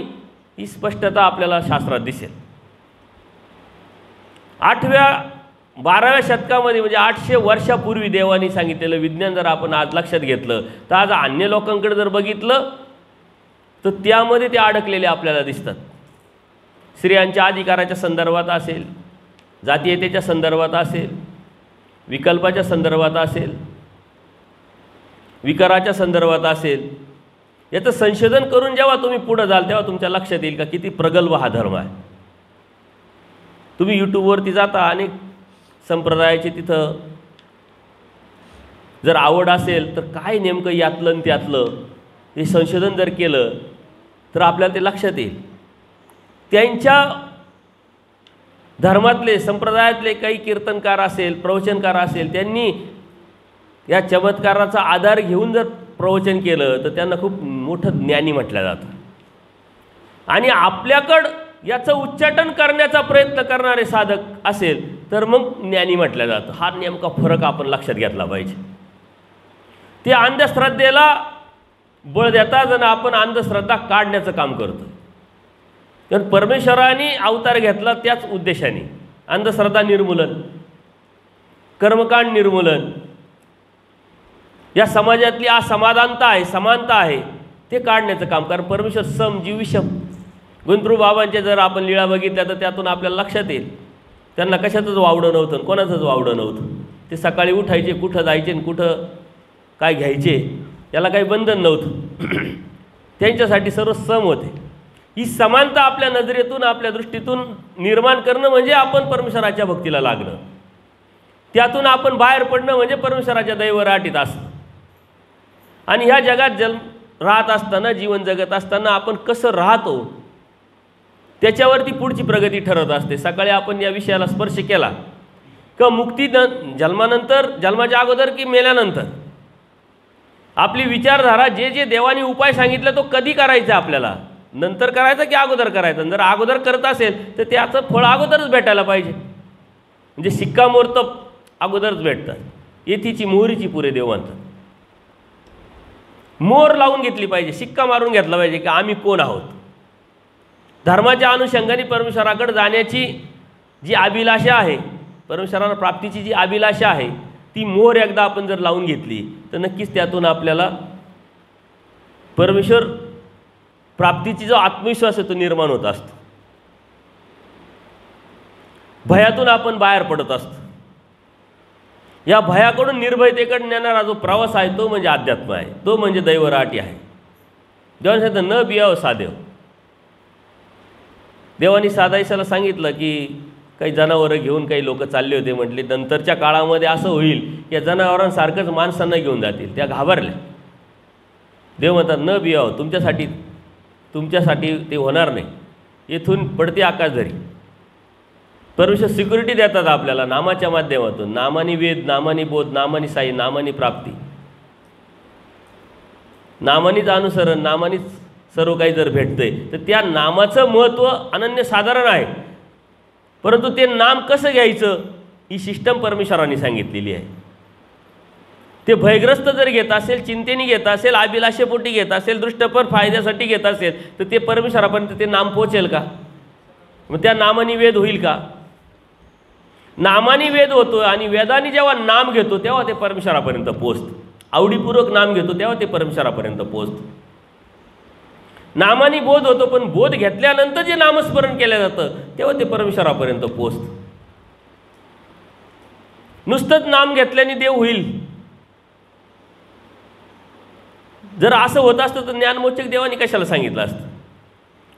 ही स्पष्टता आपल्याला शास्त्रात दिसेल. 8व्या-12व्या शतकामध्ये म्हणजे 800 वर्षापूर्वी देवानी सांगितलेलं विज्ञान जर आपण आज लक्षात घेतलं तर आज अन्य लोकांकडे जर बघितलं तर त्यामध्ये ते अडकलेले आपल्याला दिसतात. स्त्रियांच्या अधिकाराच्या संदर्भात असेल, जातीयतेच्या संदर्भात असेल, विकल्पाच्या संदर्भात असेल, विकाराच्या संदर्भात असेल, याचं संशोधन करून जेव्हा तुम्ही पुढे जाल तेव्हा तुमच्या लक्षात येईल का किती प्रगल्भ हा धर्म आहे. तुम्ही यूट्यूबवरती जाता आणि संप्रदायाचे तिथं जर आवड असेल तर काय नेमकं यातलं आणि त्यातलं हे संशोधन जर केलं तर आपल्याला ते लक्षात येईल. त्यांच्या धर्मातले, संप्रदायातले काही कीर्तनकार असेल, प्रवचनकार असेल, त्यांनी या चमत्काराचा आधार घेऊन जर प्रवचन केलं तर त्यांना खूप मोठं ज्ञानी म्हटलं जातं. आणि आपल्याकडं याचं उच्चाटन करण्याचा प्रयत्न करणारे साधक असेल तर मग ज्ञानी म्हटलं जातं. हा नेमका फरक आपण लक्षात घेतला पाहिजे. ते अंधश्रद्धेला बळ देतात आणि आपण अंधश्रद्धा काढण्याचं काम करतो. कारण परमेश्वराने अवतार घेतला त्याच उद्देशाने, अंधश्रद्धा निर्मूलन, कर्मकांड निर्मूलन, या समाजातली असमाधानता आहे, समानता आहे, ते काढण्याचं काम. कारण परमेश्वर सम जीव विषम. गुंतरू बाबांच्या जर आपण लीळा बघितल्या तर त्यातून आपल्याला लक्षात येईल त्यांना कशातच वावडं नव्हतं, कोणाचंच वावडं नव्हतं. ते सकाळी उठायचे, कुठं जायचे आणि कुठं काय घ्यायचे याला काही बंधन नव्हतं. त्यांच्यासाठी सर्व सम होते. ही समानता आपल्या नजरेतून, आपल्या दृष्टीतून निर्माण करणं म्हणजे आपण परमेश्वराच्या भक्तीला लागणं. त्यातून आपण बाहेर पडणं म्हणजे परमेश्वराच्या दैवराटीत असणं. आणि ह्या जगात राहत असताना, जीवन जगत असताना आपण कसं राहतो त्याच्यावरती पुढची प्रगती ठरत असते. सकाळी आपण या विषयाला स्पर्श केला का मुक्ती जन्मानंतर, जन्माच्या अगोदर की मेल्यानंतर, आपली विचारधारा, जे जे देवाने उपाय सांगितलं तो कधी करायचा, आपल्याला नंतर करायचा की अगोदर करायचा. जर अगोदर करत असेल तर त्याचं फळ अगोदरच भेटायला पाहिजे. म्हणजे शिक्कामोर्तब अगोदरच भेटतात. येथीची मोहरीची पुरे देव म्हणतात. मोहर लावून घेतली पाहिजे, शिक्का मारून घेतला पाहिजे की आम्ही कोण आहोत. धर्माच्या अनुषंगाने परमेश्वराकडे जाण्याची जी अभिलाषा आहे, परमेश्वराला प्राप्तीची जी अभिलाषा आहे, ती मोहर एकदा आपण जर लावून घेतली तर नक्कीच त्यातून आपल्याला परमेश्वर प्राप्तीची जो आत्मविश्वास आहे तो निर्माण होत असतो. भयातून आपण बाहेर पडत असतो. या भयाकडून निर्भयतेकडे नेणारा जो प्रवास आहे तो म्हणजे अध्यात्म आहे, तो म्हणजे दैवराटी आहे. देवाने सांगितलं न बियाव सादेव. देवानी साधायसाला सांगितलं की काही जनावरं घेऊन काही लोक चालले होते. म्हटले नंतरच्या काळामध्ये असं होईल की या जनावरांसारखंच माणसांना घेऊन जातील. त्या घाबरल्या. देव म्हणतात न बियाव, तुमच्यासाठी ते होणार नाही. येथून पडते आकाशधरी. परमेश्वर सिक्युरिटी देतात आपल्याला नामाच्या माध्यमातून. नामानी वेद, नामानी बोध, नामानी साई, नामानी प्राप्ती, नामानीच अनुसरण, नामानीच सर्व काही जर भेटतंय तर त्या नामाचं महत्त्व अनन्यसाधारण आहे. परंतु ते नाम कसं घ्यायचं ही सिस्टम परमेश्वराने सांगितलेली आहे. ते भयग्रस्त जर घेत असेल, चिंतेने घेत असेल, अभिलाषेपोटी घेत असेल, दृष्टपर फायद्यासाठी घेत असेल तर ते परमेश्वरापर्यंत ते नाम पोचेल का? मग त्या नामानी वेद होईल का? नामानी वेद होतो आणि वेदानी जेव्हा नाम घेतो तेव्हा ते परमेश्वरापर्यंत पोचतं. आवडीपूर्वक नाम घेतो तेव्हा ते परमेश्वरापर्यंत पोचतं. नामानी बोध होतो, पण बोध घेतल्यानंतर जे नामस्मरण केलं जातं तेव्हा ते परमेश्वरापर्यंत पोचतं. नुसतंच नाम घेतल्याने देव होईल जर असं होत असतं तर ज्ञानमोचक देवाने कशाला सांगितलं असतं.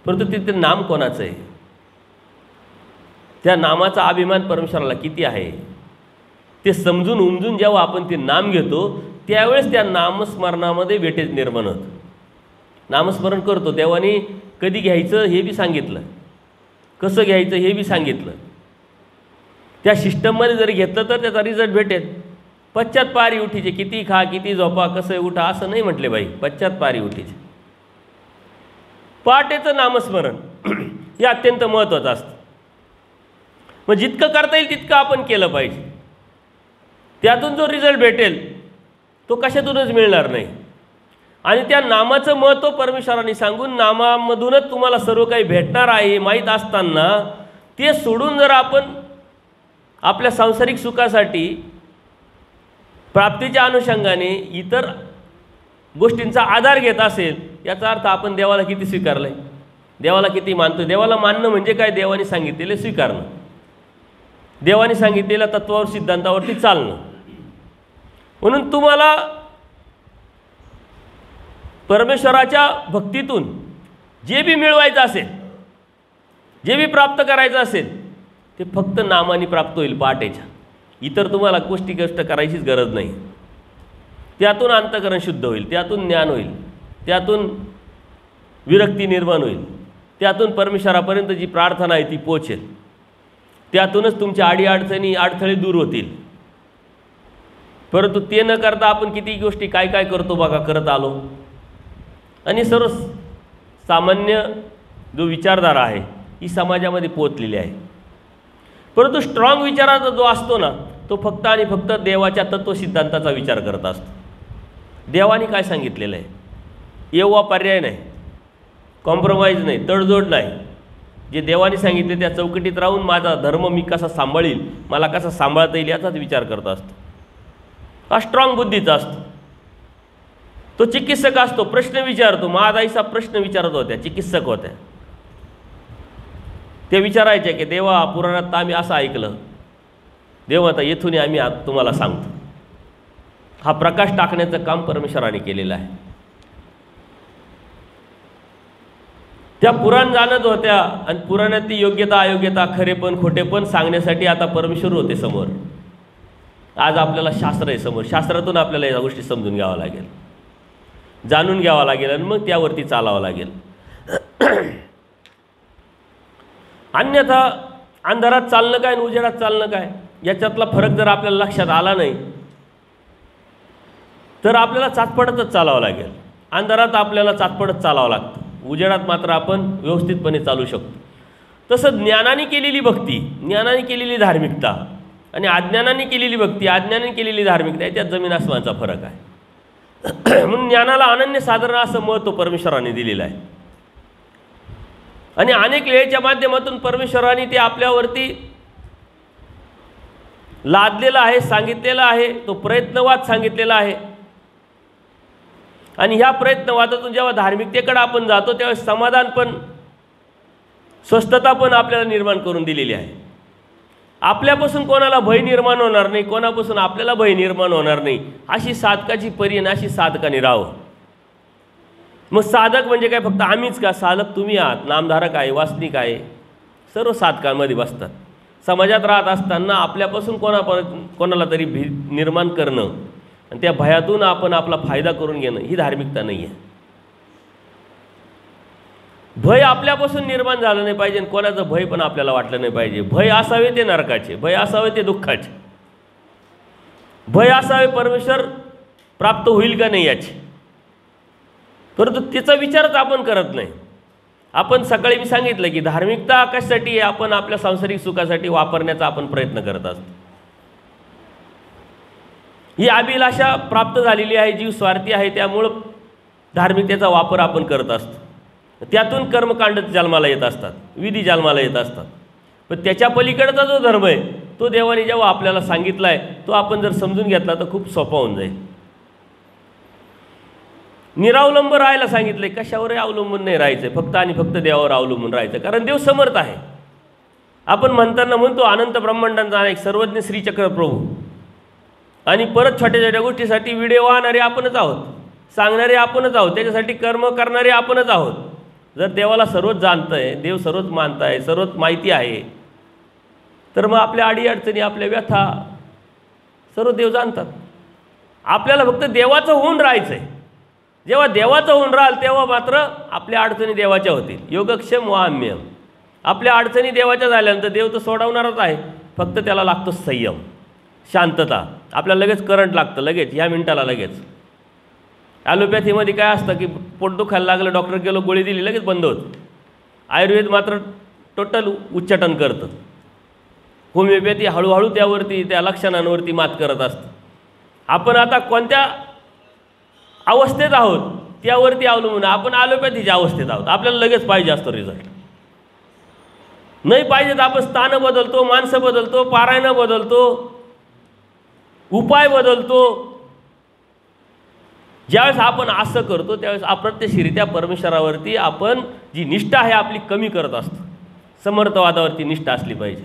परंतु ते नाम कोणाचं आहे, त्या नामाचा अभिमान परमेश्वराला किती आहे ते समजून उमजून जेव्हा आपण ते नाम घेतो त्यावेळेस त्या नामस्मरणामध्ये वेटेज निर्माण होतं. नामस्मरण करतो देवाने कधी घ्यायचं हे बी सांगितलं, कसं घ्यायचं हे बी सांगितलं. त्या सिस्टममध्ये जर घेतलं तर त्याचा रिझल्ट भेटेल. पश्चातपारी उठीचे, किती खा किती झोपा कसं उठा असं नाही म्हटले बाई, पश्चातपारी उठीचे. पहाटेचं नामस्मरण हे अत्यंत महत्त्वाचं असतं. मग जितकं करता येईल तितकं आपण केलं पाहिजे. त्यातून जो रिझल्ट भेटेल तो कशातूनच मिळणार नाही. आणि त्या नामाचं महत्त्व परमेश्वरांनी सांगून नामामधूनच तुम्हाला सर्व काही भेटणार आहे माहीत असताना ते सोडून जर आपण आपल्या सांसारिक सुखासाठी प्राप्तीच्या अनुषंगाने इतर गोष्टींचा आधार घेत असेल, याचा अर्थ आपण देवाला किती स्वीकारलं आहे, देवाला किती मानतो. देवाला मानणं म्हणजे काय? देवाने सांगितलेले स्वीकारणं, देवाने सांगितलेल्या तत्वावर सिद्धांतावरती चालणं. म्हणून तुम्हाला परमेश्वराच्या भक्तीतून जे बी मिळवायचं असेल, जे बी प्राप्त करायचं असेल ते फक्त नामाने प्राप्त होईल पहाटेच्या. इतर तुम्हाला गोष्ट करायचीच गरज नाही. त्यातून अंतःकरण शुद्ध होईल, त्यातून ज्ञान होईल, त्यातून विरक्ती निर्माण होईल, त्यातून परमेश्वरापर्यंत जी प्रार्थना आहे ती पोचेल, त्यातूनच तुमच्या अडीअडचणी अडथळे दूर होतील. परंतु ते न करता आपण किती गोष्टी काय काय करतो बघा, करत आलो. आणि सर्व सामान्य जो विचारधारा आहे ही समाजामध्ये पोचलेली आहे. परंतु स्ट्रॉंग विचाराचा जो असतो ना तो फक्त आणि फक्त देवाच्या तत्वसिद्धांताचा विचार करत असतो. देवाने काय सांगितलेलं आहे येवा पर्याय नाही, कॉम्प्रोमाइज नाही, तडजोड नाही. जे देवाने सांगितले त्या चौकटीत राहून माझा धर्म मी कसा सांभाळील, मला कसा सांभाळता येईल याचाच विचार करत असतो. हा स्ट्रॉंग बुद्धीचा असतो. तो चिकित्सक असतो, प्रश्न विचारतो. महादाईसा प्रश्न विचारत होत्या, चिकित्सक होत्या. ते विचारायचे की देवा पुराणात आम्ही असं ऐकलं, देव आता येथून आम्ही तुम्हाला सांगतो. हा प्रकाश टाकण्याचं काम परमेश्वराने केलेलं आहे. त्या पुराण जाणत होत्या आणि पुराणातली योग्यता अयोग्यता खरेपण खोटेपण सांगण्यासाठी आता परमेश्वर होते समोर. आज आपल्याला शास्त्र आहे समोर, शास्त्रातून आपल्याला या गोष्टी समजून घ्यावं लागेल, जाणून घ्यावं लागेल आणि मग त्यावरती चालावं लागेल. अन्यथा अंधारात चालणं काय आणि उजेडात चालणं काय याच्यातला फरक जर आपल्याला लक्षात आला नाही तर आपल्याला चाचपडतच चालावं लागेल. अंधारात आपल्याला चाचपडत चालावं लागतं, उजेडात मात्र आपण व्यवस्थितपणे चालू शकतो. तसं ज्ञानाने केलेली भक्ती, ज्ञानाने केलेली धार्मिकता आणि अज्ञानाने केलेली भक्ती, अज्ञानाने केलेली धार्मिकता याच्यात जमीन आसमानाचा फरक आहे. म्हणून ज्ञानाला अनन्य साधारण असं महत्त्व परमेश्वराने दिलेलं आहे. आणि अनेक लेच्या माध्यमातून परमेश्वराने ते आपल्यावरती लादलेला आहे, सांगितलेला आहे. तो प्रयत्नवाद सांगितलेला आहे. आणि ह्या प्रयत्नवादातून जेव्हा धार्मिकतेकडे आपण जातो तेव्हा समाधान पण, स्वस्थता पण आपल्याला निर्माण करून दिलेली आहे. आपल्यापासून कोणाला भय निर्माण होणार नाही, कोणापासून आपल्याला भय निर्माण होणार नाही, अशी साधकाची परी, अशी साधकाने राहावं. मग साधक म्हणजे काय? फक्त आम्हीच का? साधक तुम्ही आहात, नामधारक आहे, वासनिक आहे, सर्व साधकांमध्ये बसतात. समाजात राहत असताना आपल्यापासून कोणाला तरी भी निर्माण करणं आणि त्या भयातून आपण आपला फायदा करून घेणं ही धार्मिकता नाही आहे. भय आपल्यापासून निर्माण झालं नाही पाहिजे आणि कोणाचं भय पण आपल्याला वाटलं नाही पाहिजे. भय असावे ते नरकाचे, भय असावे ते दुःखाचे, भय असावे परमेश्वर प्राप्त होईल का नाही याचे. परंतु त्याचा विचारच आपण करत नाही. आपण सकाळी मी सांगितलं की धार्मिकता कशासाठी आपण आपल्या सांसारिक सुखासाठी वापरण्याचा आपण प्रयत्न करत असतो. ही अभिलाषा प्राप्त झालेली आहे, जीव स्वार्थी आहे, त्यामुळं धार्मिकतेचा वापर आपण करत असतो. त्यातून कर्मकांड जन्माला येत असतात, विधी जन्माला येत असतात. पण त्याच्या पलीकडचा जो धर्म आहे तो देवाने जेव्हा आपल्याला सांगितला आहे तो आपण जर समजून घेतला तर खूप सोपा होऊन जाईल. निरावलंब राहायला सांगितले, कशावरही अवलंबून नाही राहायचं, फक्त आणि फक्त देवावर अवलंबून राहायचं, कारण देव समर्थ आहे. आपण म्हणताना म्हणतो अनंत ब्रह्मांडांचा अनेक सर्वज्ञ श्रीचक्र प्रभू, आणि परत छोट्या छोट्या गोष्टीसाठी व्हिडिओ वाहणारे आपणच आहोत, सांगणारे आपणच आहोत, त्याच्यासाठी कर्म करणारे आपणच आहोत. जर देवाला सर्वच जाणतं आहे, देव सर्वच मानत आहे, सर्वच माहिती आहे, तर मग आपल्या अडीअडचणी, आपल्या व्यथा सर्व देव जाणतात. आपल्याला फक्त देवाचं होऊन राहायचं आहे. जेव्हा देवाचं होऊन राहाल तेव्हा मात्र आपल्या अडचणी देवाच्या होतील. योगक्षेम वाम्यम. आपल्या अडचणी देवाच्या झाल्यानंतर देव तर सोडवणारच आहे, फक्त त्याला लागतो संयम, शांतता. आपल्याला लगेच करंट लागतं, लगेच ह्या मिनिटाला लगेच. ॲलोपॅथीमध्ये काय असतं की पोट दुखायला लागलं, डॉक्टर गेलो, गोळी दिली, लगेच बंद होतं. आयुर्वेद मात्र टोटल उच्चाटन करतं. होमिओपॅथी हळूहळू त्यावरती, त्या लक्षणांवरती मात करत असतं. आपण आता कोणत्या अवस्थेत आहोत त्यावरती अवलंबून. आपण ॲलोपॅथीच्या अवस्थेत आहोत, आपल्याला लगेच पाहिजे असतो रिझल्ट. नाही पाहिजे तर आपण स्थानं बदलतो, माणसं बदलतो, पारायणं बदलतो, उपाय बदलतो. ज्यावेळेस आपण असं करतो त्यावेळेस अप्रत्यक्षरित्या परमेश्वरावरती आपण जी निष्ठा आहे आपली कमी करत असतो. समर्थवादावरती निष्ठा असली पाहिजे.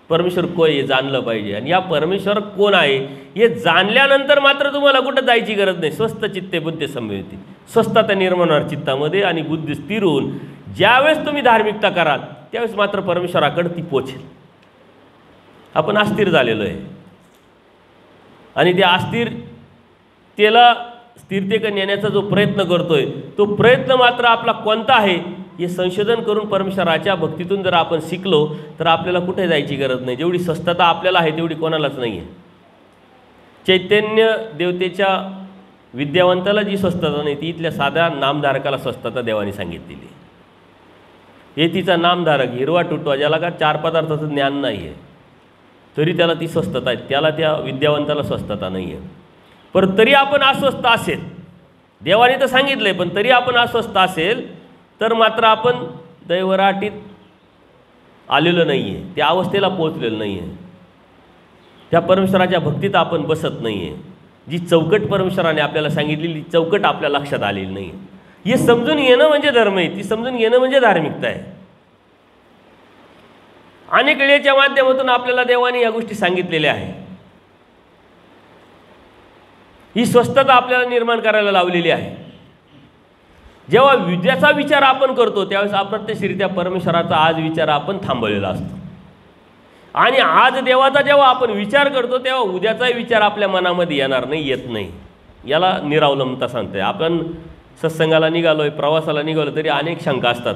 परमेश्वर कोण हे जाणलं पाहिजे. आणि या परमेश्वर कोण आहे हे जाणल्यानंतर मात्र तुम्हाला कुठं जायची गरज नाही. स्वस्थ चित्ते बुद्धी संयती, स्वस्थता निर्माण होणार चित्तामध्ये आणि बुद्धी स्थिर होऊन ज्यावेळेस तुम्ही धार्मिकता कराल त्यावेळेस मात्र परमेश्वराकडे ती पोचेल. आपण अस्थिर झालेलो आहे आणि त्या अस्थिरतेला स्थिरतेकडे नेण्याचा जो प्रयत्न करतोय तो प्रयत्न मात्र आपला कोणता आहे हे संशोधन करून परमेश्वराच्या भक्तीतून जर आपण शिकलो तर आपल्याला कुठे जायची गरज नाही. जेवढी स्वस्थता आपल्याला आहे तेवढी कोणालाच नाही आहे. चैतन्य देवतेच्या विद्यावंताला जी स्वस्थता नाही ती इथल्या साध्या नामधारकाला स्वस्थता देवाने सांगितलेली. हे तिचा नामधारक हिरवा टुटवा, ज्याला का 4 पदार्थाचं ज्ञान नाही आहे तरी त्याला ती स्वस्थता आहे, त्याला त्या विद्यावंताला स्वस्थता नाही आहे. पण तरी आपण अस्वस्थ असेल, देवाने तर सांगितलं आहे, पण तरी आपण अस्वस्थ असेल तर मात्र आपण दैवराटीत आलेलो नाही आहे, त्या अवस्थेला पोचलेलं नाही आहे, त्या परमेश्वराच्या भक्तीत आपण बसत नाही आहे. जी चौकट परमेश्वराने आपल्याला सांगितलेली चौकट आपल्या लक्षात आलेली नाही. हे समजून घेणं म्हणजे धर्म आहे, ती समजून घेणं म्हणजे धार्मिकता आहे. अनेक वेळेच्या माध्यमातून आपल्याला देवाने या गोष्टी सांगितलेल्या आहे. ही स्वस्थता आपल्याला निर्माण करायला लावलेली आहे. जेव्हा विद्याचा विचार आपण करतो त्यावेळेस अप्रत्यक्षरित्या परमेश्वराचा आज विचार आपण थांबवलेला असतो. आणि आज देवाचा जेव्हा आपण विचार करतो तेव्हा उद्याचाही विचार आपल्या मनामध्ये येणार नाही, येत नाही. याला निरावलंबता सांगते. आपण सत्संगाला निघालोय, प्रवासाला निघालो तरी अनेक शंका असतात.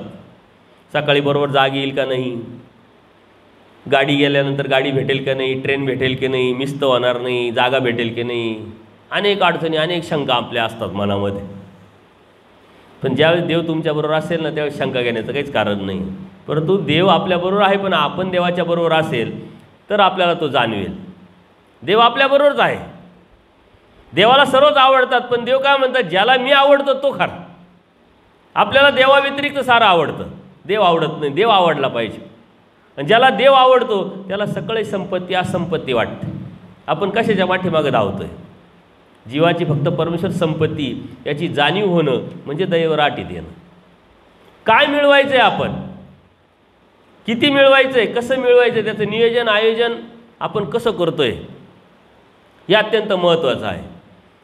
सकाळी बरोबर जाग येईल का नाही, गाडी गेल्यानंतर गाडी भेटेल का नाही, ट्रेन भेटेल की नाही, मिस तर होणार नाही, जागा भेटेल की नाही, अनेक अडचणी, अनेक शंका आपल्या असतात मनामध्ये. पण ज्यावेळेस देव तुमच्याबरोबर असेल ना त्यावेळेस शंका घेण्याचं काहीच कारण नाही. परंतु देव आपल्याबरोबर आहे, पण आपण देवाच्या बरोबर असेल तर आपल्याला तो जाणवेल. देव आपल्याबरोबरच आहे. देवाला सर्वच आवडतात, पण देव काय म्हणतात, ज्याला मी आवडतो तो खरा. आपल्याला देवाव्यतिरिक्त सारं आवडतं, देव आवडत नाही. देव आवडला पाहिजे. आणि ज्याला देव आवडतो त्याला सगळी संपत्ती असंपत्ती वाटते. आपण कशाच्या पाठीमागं धावतोय? जीवाची फक्त परमेश्वर संपत्ती याची जाणीव होणं म्हणजे दैवराटीत येणं. काय मिळवायचं आहे, आपण किती मिळवायचं आहे, कसं मिळवायचं आहे, त्याचं नियोजन आयोजन आपण कसं करतोय हे अत्यंत महत्त्वाचं आहे.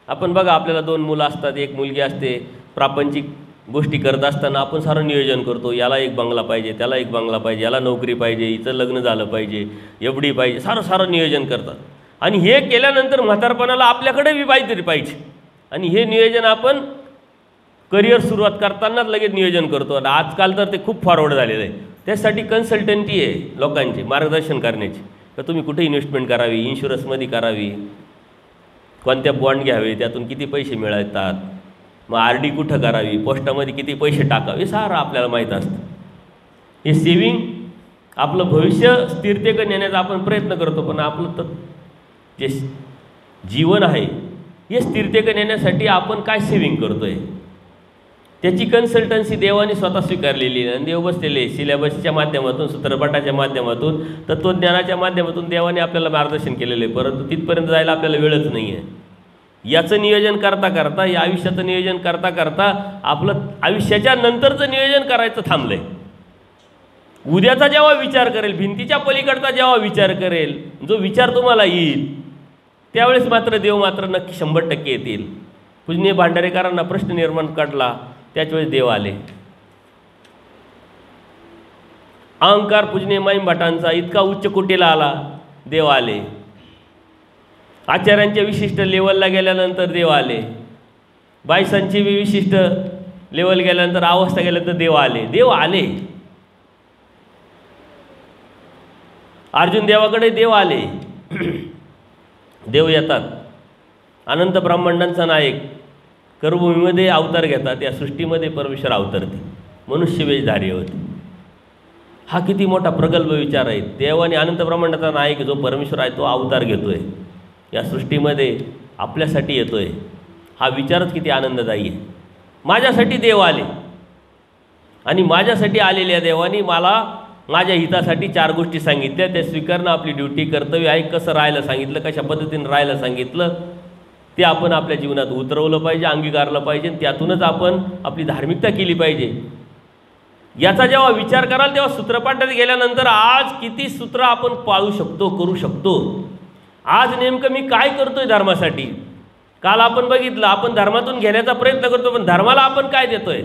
आपण बघा, आपल्याला 2 मुलं असतात, 1 मुलगी असते. प्रापंचिक गोष्टी करत असताना आपण सारं नियोजन करतो. याला 1 बंगला पाहिजे, त्याला 1 बंगला पाहिजे, याला नोकरी पाहिजे, हिचं लग्न झालं पाहिजे, एवढी पाहिजे, सारं नियोजन करतात. आणि हे केल्यानंतर म्हातारपणाला आपल्याकडे बी काहीतरी पाहिजे. आणि हे नियोजन आपण करिअर सुरुवात करतानाच लगेच नियोजन करतो. आणि आजकाल तर ते खूप फॉरवर्ड झालेलं आहे. त्यासाठी कन्सल्टंटी आहे लोकांची, मार्गदर्शन करण्याची, तर तुम्ही कुठे इन्व्हेस्टमेंट करावी, इन्शुरन्समध्ये करावी, कोणत्या बॉन्ड घ्यावे, त्यातून किती पैसे मिळतात, मग RD कुठं करावी, पोस्टामध्ये किती पैसे टाकावे, हे सारं आपल्याला माहीत असतं. हे सेविंग आपलं भविष्य स्थिरतेकडे नेण्याचा आपण प्रयत्न करतो. पण आपलं तर जे जीवन आहे हे स्थिरतेकडे नेण्यासाठी आपण काय सेविंग करतो आहे त्याची कन्सल्टन्सी देवाने स्वतः स्वीकारलेली आहे. आणि देव बसलेले सिलेबसच्या माध्यमातून, सूत्रपाठाच्या माध्यमातून, तत्त्वज्ञानाच्या माध्यमातून देवाने आपल्याला मार्गदर्शन केलेलं आहे. परंतु तिथपर्यंत जायला आपल्याला वेळच नाही आहे. याचं नियोजन करता करता, या आयुष्याचं नियोजन करता करता आपलं आयुष्याच्या नंतरचं नियोजन करायचं थांबलं आहे. उद्याचा जेव्हा विचार करेल, भिंतीच्या पलीकडचा जेव्हा विचार करेल, जो विचार तुम्हाला येईल त्यावेळेस मात्र देव मात्र नक्की 100% येतील. पूजनीय भांडारेकरांना प्रश्न निर्माण काढला त्याच वेळेस देव आले. अहंकार पूजनीय माईम भटांचा इतका उच्च कोटीला आला, देव आले. आचार्यांच्या विशिष्ट लेवलला गेल्यानंतर देव आले. बायसांची विशिष्ट लेवल गेल्यानंतर, अवस्था गेल्यानंतर देव आले. देव आले. अर्जुन देवाकडे देव आले. देव येतात, अनंत ब्रह्मांडांचा नायक कर्मभूमीमध्ये अवतार घेतात. या सृष्टीमध्ये परमेश्वर अवतरते, मनुष्य वेशधारी होते. हा किती मोठा प्रगल्भ विचार आहे. देव आणि अनंत ब्रह्मांडाचा नायक जो परमेश्वर आहे तो अवतार घेतोय, या सृष्टीमध्ये आपल्यासाठी येतोय. हा विचारच किती आनंददायी आहे. माझ्यासाठी देव आले आणि माझ्यासाठी आलेल्या देवानी मला माझ्या हितासाठी 4 गोष्टी सांगितल्या. त्या स्वीकारणं आपली ड्युटी, कर्तव्य आहे. कसं राहायला सांगितलं, कशा पद्धतीने राहायला सांगितलं ते आपण आपल्या जीवनात उतरवलं पाहिजे, अंगीकारलं पाहिजे. त्यातूनच आपण आपली धार्मिकता केली पाहिजे. याचा जेव्हा विचार कराल तेव्हा सूत्रपाठात गेल्यानंतर आज किती सूत्र आपण पाळू शकतो, करू शकतो. आज नेमकं मी काय करतोय धर्मासाठी. काल आपण बघितलं, आपण धर्मातून घेण्याचा प्रयत्न करतो, पण धर्माला आपण काय देतोय.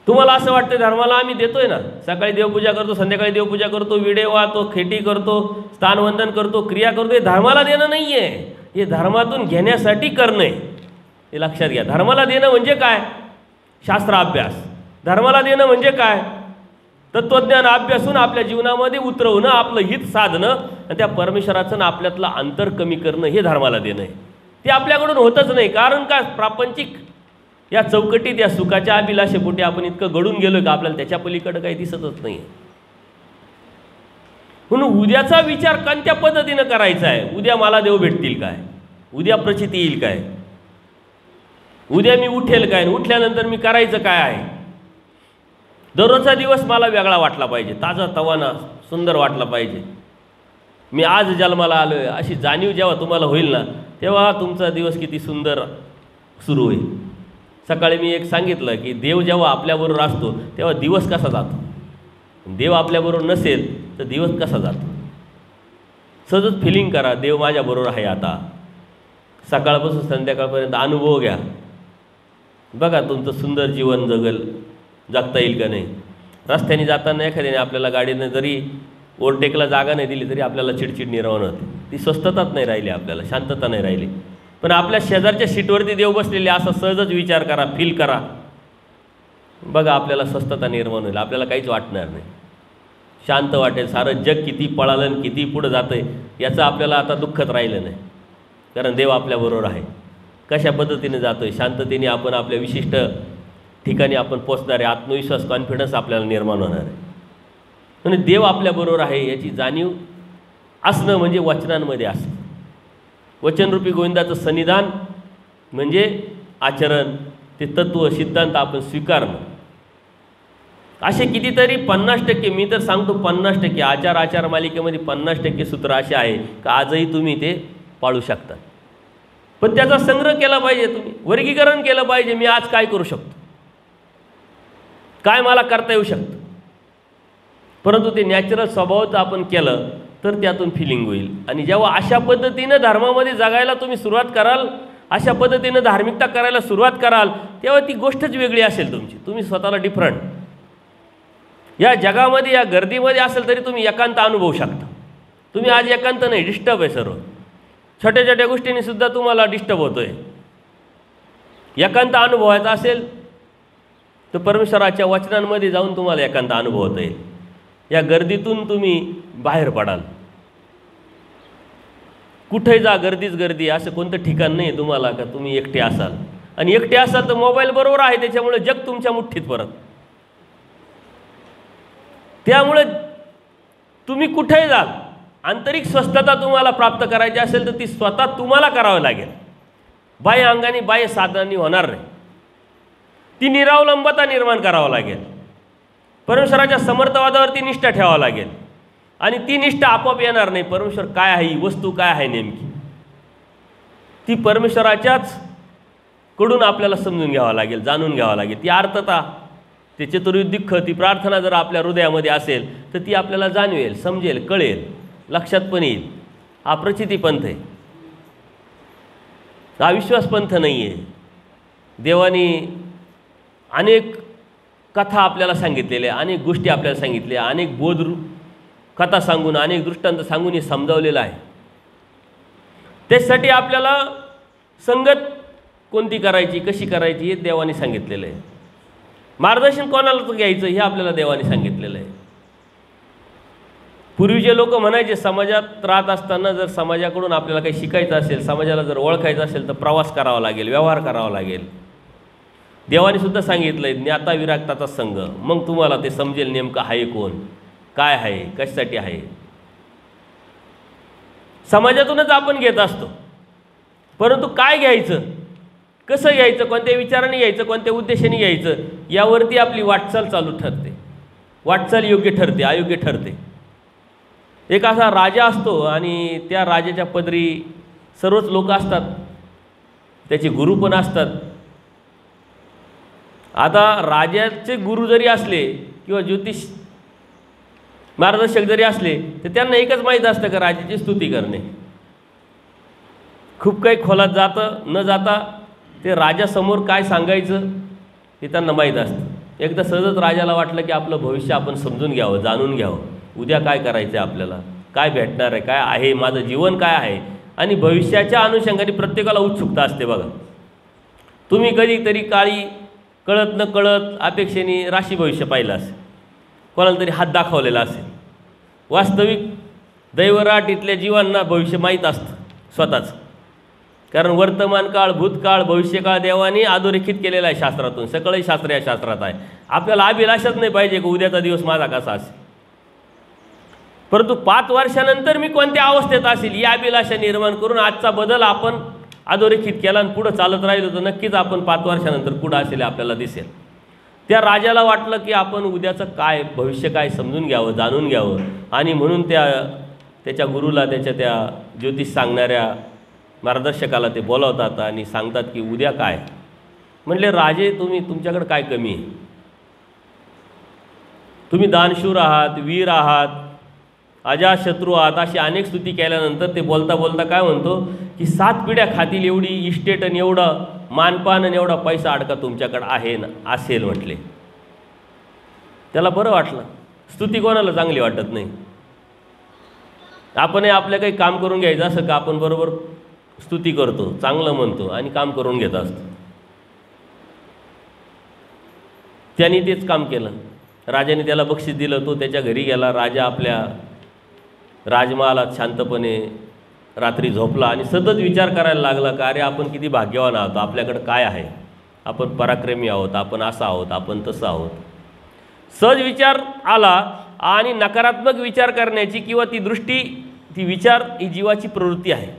तुम्हाला असं वाटतं धर्माला आम्ही देतोय ना, सकाळी देवपूजा करतो, संध्याकाळी देवपूजा करतो, विडे वाहतो, खेटी करतो, स्थानवंदन करतो, क्रिया करतो. हे धर्माला देणं नाही आहे, हे धर्मातून घेण्यासाठी करणं आहे. हे लक्षात घ्या. धर्माला देणं म्हणजे काय, शास्त्र अभ्यास. धर्माला देणं म्हणजे काय, तत्त्वज्ञान अभ्यासून आपल्या जीवनामध्ये उतरवणं, आपलं हित साधणं आणि त्या परमेश्वराचं आपल्यातलं अंतर कमी करणं, हे धर्माला देणं आहे. ते आपल्याकडून होतच नाही. कारण काय, प्रापंचिक या चौकटीत, या सुखाच्या अभिलाषेपोटी आपण इतकं गडून गेलो का आपल्याला त्याच्या पलीकडं काही दिसतच नाही. म्हणून उद्याचा विचार कोणत्या पद्धतीनं करायचा आहे. उद्या मला देव भेटतील काय, उद्या प्रचिती येईल काय, उद्या मी उठेल काय, उठल्यानंतर मी करायचं काय आहे. दररोजचा दिवस मला वेगळा वाटला पाहिजे, ताजा तवाना सुंदर वाटला पाहिजे. मी आज जन्माला आलो आहे अशी जाणीव जेव्हा तुम्हाला होईल ना, तेव्हा तुमचा दिवस किती सुंदर सुरू होईल. सकाळी मी एक सांगितलं की देव जेव्हा आपल्याबरोबर असतो तेव्हा दिवस कसा जातो, देव आपल्याबरोबर नसेल तर दिवस कसा जातो. सहजच फिलिंग करा, देव माझ्याबरोबर आहे. आता सकाळपासून संध्याकाळपर्यंत अनुभव घ्या. बघा तुमचं सुंदर जीवन जगता येईल का नाही. रस्त्याने जाताना एखाद्याने आपल्याला गाडीने जरी ओव्हरटेकला जागा नाही दिली तरी आपल्याला चिडचिड निर्माण होते. ती स्वस्थताच नाही राहिली, आपल्याला शांतता नाही राहिली. पण आपल्या शेजारच्या सीटवरती देव बसलेले असा सहजच विचार करा, फील करा. बघा आपल्याला स्वस्थता निर्माण होईल, आपल्याला काहीच वाटणार नाही, शांत वाटेल. सारं जग किती पळालं आणि किती पुढं जातं आहे याचं आपल्याला आता दुःखच राहिलं नाही, कारण देव आपल्याबरोबर आहे. कशा पद्धतीने जातो आहे, शांततेने आपण आपल्या विशिष्ट ठिकाणी आपण पोचणार आहे. आत्मविश्वास, कॉन्फिडन्स आपल्याला निर्माण होणार आहे. म्हणजे देव आपल्याबरोबर आहे याची जाणीव असणं म्हणजे वचनांमध्ये असतं. वचनरूपी गोविंदाचं सन्निधान म्हणजे आचरण, ते तत्त्व सिद्धांत आपण स्वीकारणं. असे कितीतरी 50%, मी तर सांगतो 50%, आचार मालिकेमध्ये 50% सूत्र असे आहे का आजही तुम्ही ते पाळू शकता. पण त्याचा संग्रह केला पाहिजे, तुम्ही वर्गीकरण केलं पाहिजे. मी आज काय करू शकतो, काय मला करता येऊ शकतं. परंतु ते नॅचरल स्वभावाचं आपण केलं तर त्यातून फिलिंग होईल. आणि जेव्हा अशा पद्धतीनं धर्मामध्ये जगायला तुम्ही सुरुवात कराल, अशा पद्धतीनं धार्मिकता करायला सुरुवात कराल, तेव्हा ती गोष्टच वेगळी असेल तुमची. तुम्ही स्वतःला डिफरंट या जगामध्ये, या गर्दीमध्ये असेल तरी तुम्ही एकांत अनुभवू शकता. तुम्ही आज एकांत नाही, डिस्टर्ब आहे सर्व. छोट्या छोट्या गोष्टींनी सुद्धा तुम्हाला डिस्टर्ब होतो आहे. एकांत अनुभवायचा असेल तर परमेश्वराच्या वचनांमध्ये जाऊन तुम्हाला एकांत अनुभवता येईल. या गर्दीतून तुम्ही बाहेर पडाल. कुठे जा, गर्दीच गर्दी, असं कोणतं ठिकाण नाही तुम्हाला का तुम्ही एकटे असाल. आणि एकटे असाल तर मोबाईल बरोबर आहे, त्याच्यामुळे जग तुमच्या मुठ्ठीत परत. त्यामुळे तुम्ही कुठेही जाल, आंतरिक स्वस्थता तुम्हाला प्राप्त करायची असेल तर ती स्वतः तुम्हाला करावं लागेल. बाह्य अंगाने, बाह्य साधनांनी होणार नाही. ती निरावलंबता निर्माण करावं लागेल. परमेश्वराच्या समर्थवादावरती निष्ठा ठेवावं लागेल. आणि ती निष्ठा आपोआप येणार नाही. परमेश्वर काय आहे, वस्तू काय आहे नेमकी, ती परमेश्वराच्याच कडून आपल्याला समजून घ्यावं लागेल, जाणून घ्यावं लागेल. ती आर्तता, ते चतुर्युग दुःख, ती प्रार्थना जर आपल्या हृदयामध्ये असेल तर ती आपल्याला जाणवेल, समजेल, कळेल, लक्षात पण येईल. हा प्रचिती पंथ आहे, हा विश्वास पंथ नाही आहे. देवाने अनेक कथा आपल्याला सांगितलेल्या, अनेक गोष्टी आपल्याला सांगितल्या, अनेक बोध कथा सांगून, अनेक दृष्टांत सांगून हे समजावलेलं आहे. त्यासाठी आपल्याला संगत कोणती करायची, कशी करायची हे देवाने सांगितलेलं आहे. मार्गदर्शन कोणाला घ्यायचं हे आपल्याला देवाने सांगितलेलं आहे. पूर्वीचे लोक म्हणायचे समाजात राहत असताना जर समाजाकडून आपल्याला काही शिकायचं असेल, समाजाला जर ओळखायचं असेल तर प्रवास करावा लागेल, व्यवहार करावा लागेल. देवाने सुद्धा सांगितलं आहे ज्ञाता विरागताचा संघ, मग तुम्हाला ते समजेल नेमकं आहे कोण, काय आहे, कशासाठी आहे. समाजातूनच आपण घेत असतो, परंतु काय घ्यायचं, कसं घ्यायचं, कोणत्या विचाराने घ्यायचं, कोणत्या उद्देशाने घ्यायचं, यावरती आपली वाटचाल चालू ठरते. वाटचाल योग्य ठरते, अयोग्य ठरते. एक असा राजा असतो आणि त्या राजाच्या पदरी सर्वच लोक असतात, त्याचे गुरु पण असतात. आता राजाचे गुरु जरी असले किंवा ज्योतिष मार्गदर्शक जरी असले तर त्यांना एकच माहीत असतं का राजाची स्तुती करणे. खूप काही खोलात न जाता ते राजासमोर काय सांगायचं हे त्यांना माहीत असतं. एकदा सहजच राजाला वाटलं की आपलं भविष्य आपण समजून घ्यावं, जाणून घ्यावं, उद्या काय करायचं आहे, आपल्याला काय भेटणार आहे, काय आहे, माझं जीवन काय आहे. आणि भविष्याच्या अनुषंगाने प्रत्येकाला उत्सुकता असते. बघा, तुम्ही कधीतरी काळी कळत न कळत अपेक्षेने राशी भविष्य पाहिलं असेल, कोणाला तरी हात दाखवलेला असेल. वास्तविक दैवराट इथल्या जीवांना भविष्य माहीत असतं स्वतःच, कारण वर्तमान काळ, भूतकाळ, भविष्यकाळ देवाने अधोरेखित केलेला आहे शास्त्रातून. सगळंही शास्त्र या शास्त्रात आहे. आपल्याला अभिलाषाच नाही पाहिजे की उद्याचा दिवस माझा कसा असेल, परंतु 5 वर्षानंतर मी कोणत्या अवस्थेत असेल ही अभिलाषा निर्माण करून आजचा बदल आपण अधोरेखित केला आणि पुढं चालत राहिलो तर नक्कीच आपण 5 वर्षानंतर कुठं असेल आपल्याला दिसेल. त्या राजाला वाटलं की आपण उद्याचं काय, भविष्य काय समजून घ्यावं, जाणून घ्यावं. आणि म्हणून त्याच्या गुरुला, त्या ज्योतिष सांगणाऱ्या मार्गदर्शकाला ते बोलावतात आणि सांगतात की उद्या काय. म्हणले, राजे तुमच्याकडे काय कमी आहे, तुम्ही दानशूर आहात, वीर आहात, अजाशत्रू आहात, अशी अनेक स्तुती केल्यानंतर ते बोलता बोलता काय म्हणतो की 7 पिढ्या खातील एवढी इस्टेट आणि एवढं मानपान आणि एवढा पैसा अडका तुमच्याकडे आहे ना असेल म्हटले. त्याला बरं वाटलं. स्तुती कोणाला चांगली वाटत नाही. आपणही आपल्या काही काम करून घ्यायचं असं का आपण बरोबर स्तुती करतो, चांगलं म्हणतो आणि काम करून घेत असतो. त्यांनी तेच काम केलं. राजाने त्याला बक्षीस दिलं. तो त्याच्या घरी गेला. राजा आपल्या राजमहालात शांतपणे रात्री झोपला आणि सतत विचार करायला लागला का अरे आपण किती भाग्यवान आहोत, आपल्याकडं काय आहे, आपण पराक्रमी आहोत, आपण असं आहोत, आपण तसं आहोत. सहज विचार आला आणि नकारात्मक विचार करण्याची किंवा ती दृष्टी, ती विचार ही जीवाची प्रवृत्ती आहे.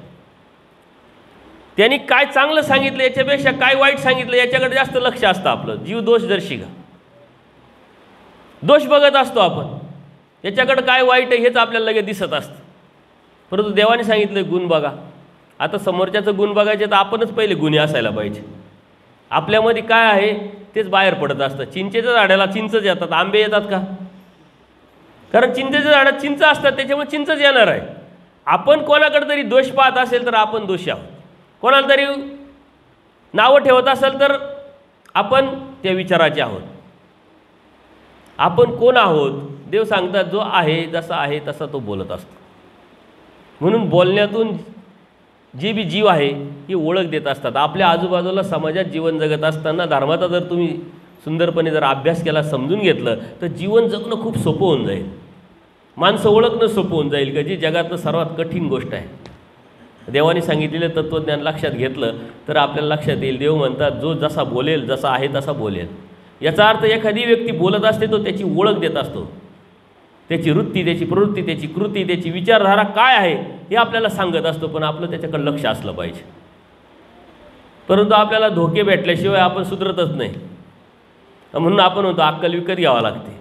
त्यांनी काय चांगलं सांगितलं याच्यापेक्षा काय वाईट सांगितलं याच्याकडे जास्त लक्ष असतं आपलं. जीव दोषदर्शिका, दोष बघत असतो आपण, याच्याकडे काय वाईट आहे हेच आपल्याला लगेच दिसत असतं. परंतु देवाने सांगितलं गुण बघा. आता समोरच्याचं गुण बघायचे तर आपणच पहिले गुन्हे असायला पाहिजे. आपल्यामध्ये काय आहे तेच बाहेर पडत असतं. चिंचेच्या झाडाला चिंचच येतात, आंबे येतात का? कारण चिंचेच्या झाडात चिंच असतात, त्याच्यामुळे चिंचच येणार आहे. आपण कोणाकडे तरी दोष पाहत असेल तर आपण दोषी आहोत. कोणाला तरी नावं ठेवत असेल तर आपण त्या विचाराचे आहोत. आपण कोण आहोत? देव सांगतात जो आहे जसा आहे तसा तो बोलत असतो. म्हणून बोलण्यातून जे बी जीव आहे ही ओळख देत असतात. आपल्या आजूबाजूला समाजात जीवन जगत असताना धर्माचा जर तुम्ही सुंदरपणे जर अभ्यास केला, समजून घेतलं तर जीवन जगणं खूप सोपं होऊन जाईल. माणसं ओळखणं सोपं होऊन जाईल का जी जगातलं सर्वात कठीण गोष्ट आहे. देवाने सांगितलेलं तत्त्वज्ञान लक्षात घेतलं तर आपल्याला लक्षात येईल. देव म्हणतात जो जसा बोलेल, जसा आहे तसा बोलेल. याचा अर्थ एखादी व्यक्ती बोलत असते तो त्याची ओळख देत असतो. त्याची वृत्ती, त्याची प्रवृत्ती, त्याची कृती, त्याची विचारधारा काय आहे हे आपल्याला सांगत असतो. पण आपलं त्याच्याकडे लक्ष असलं पाहिजे. परंतु आपल्याला धोके भेटल्याशिवाय आपण सुधरतच नाही. म्हणून आपण म्हणतो अक्कल विकत घ्यावं लागते.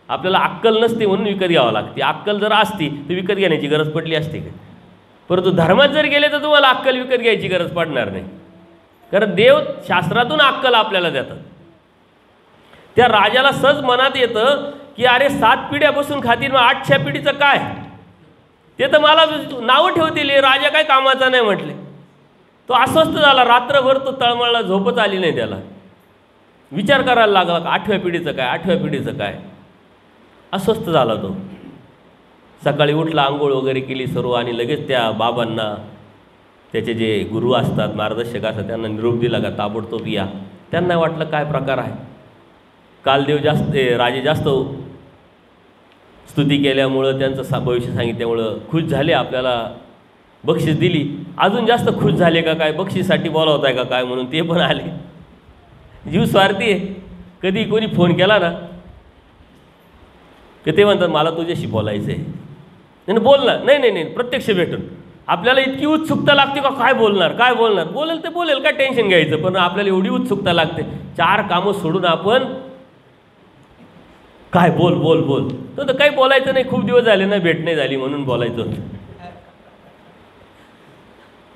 आपल्याला अक्कल नसते म्हणून विकत घ्यावं लागते. अक्कल जर असती तर विकत घेण्याची गरज पडली असते का? परंतु धर्मात जर गेले तर तुम्हाला अक्कल विकत घ्यायची गरज पडणार नाही. कारण देव शास्त्रातून अक्कल आपल्याला देतात. त्या राजाला सहज मनात येतं की अरे 7 पिढ्या बसून खातील, मग 8व्या पिढीचं काय? ते तर मला नावं ठेवतील, राजा काय कामाचा नाही म्हटले. तो अस्वस्थ झाला. रात्रभर तो तळमळला, झोपच आली नाही त्याला. विचार करायला लागला का 8व्या पिढीचं काय, 8व्या पिढीचं काय. अस्वस्थ झाला तो. सकाळी उठला, आंघोळ वगैरे केली सर्व आणि लगेच त्या बाबांना, त्याचे जे गुरु असतात, मार्गदर्शक असतात, त्यांना निरोप दिला का ताबडतोब या. त्यांना वाटलं काय प्रकार आहे. कालदेव राजे जास्त स्तुती केल्यामुळं, त्यांचं भविष्य सांगितल्यामुळं खुश झाले, आपल्याला बक्षीस दिली. अजून जास्त खुश झाले का काय, बक्षीसाठी बोलावत आहे का काय म्हणून ते पण आले. जीव स्वार्थी आहे. कधी कोणी फोन केला ना की ते म्हणतात मला तुझ्याशी बोलायचं आहे. नाही बोल ना, नाही नाही नाही प्रत्यक्ष भेटून. आपल्याला इतकी उत्सुकता लागते का काय बोलणार काय बोलणार, बोलेल ते बोलेल, काय टेन्शन घ्यायचं. पण आपल्याला एवढी उत्सुकता लागते, 4 कामं सोडून आपण काय बोल बोल बोल. तर काही बोलायचं नाही, खूप दिवस झाले ना भेट नाही झाली म्हणून बोलायचं होतं.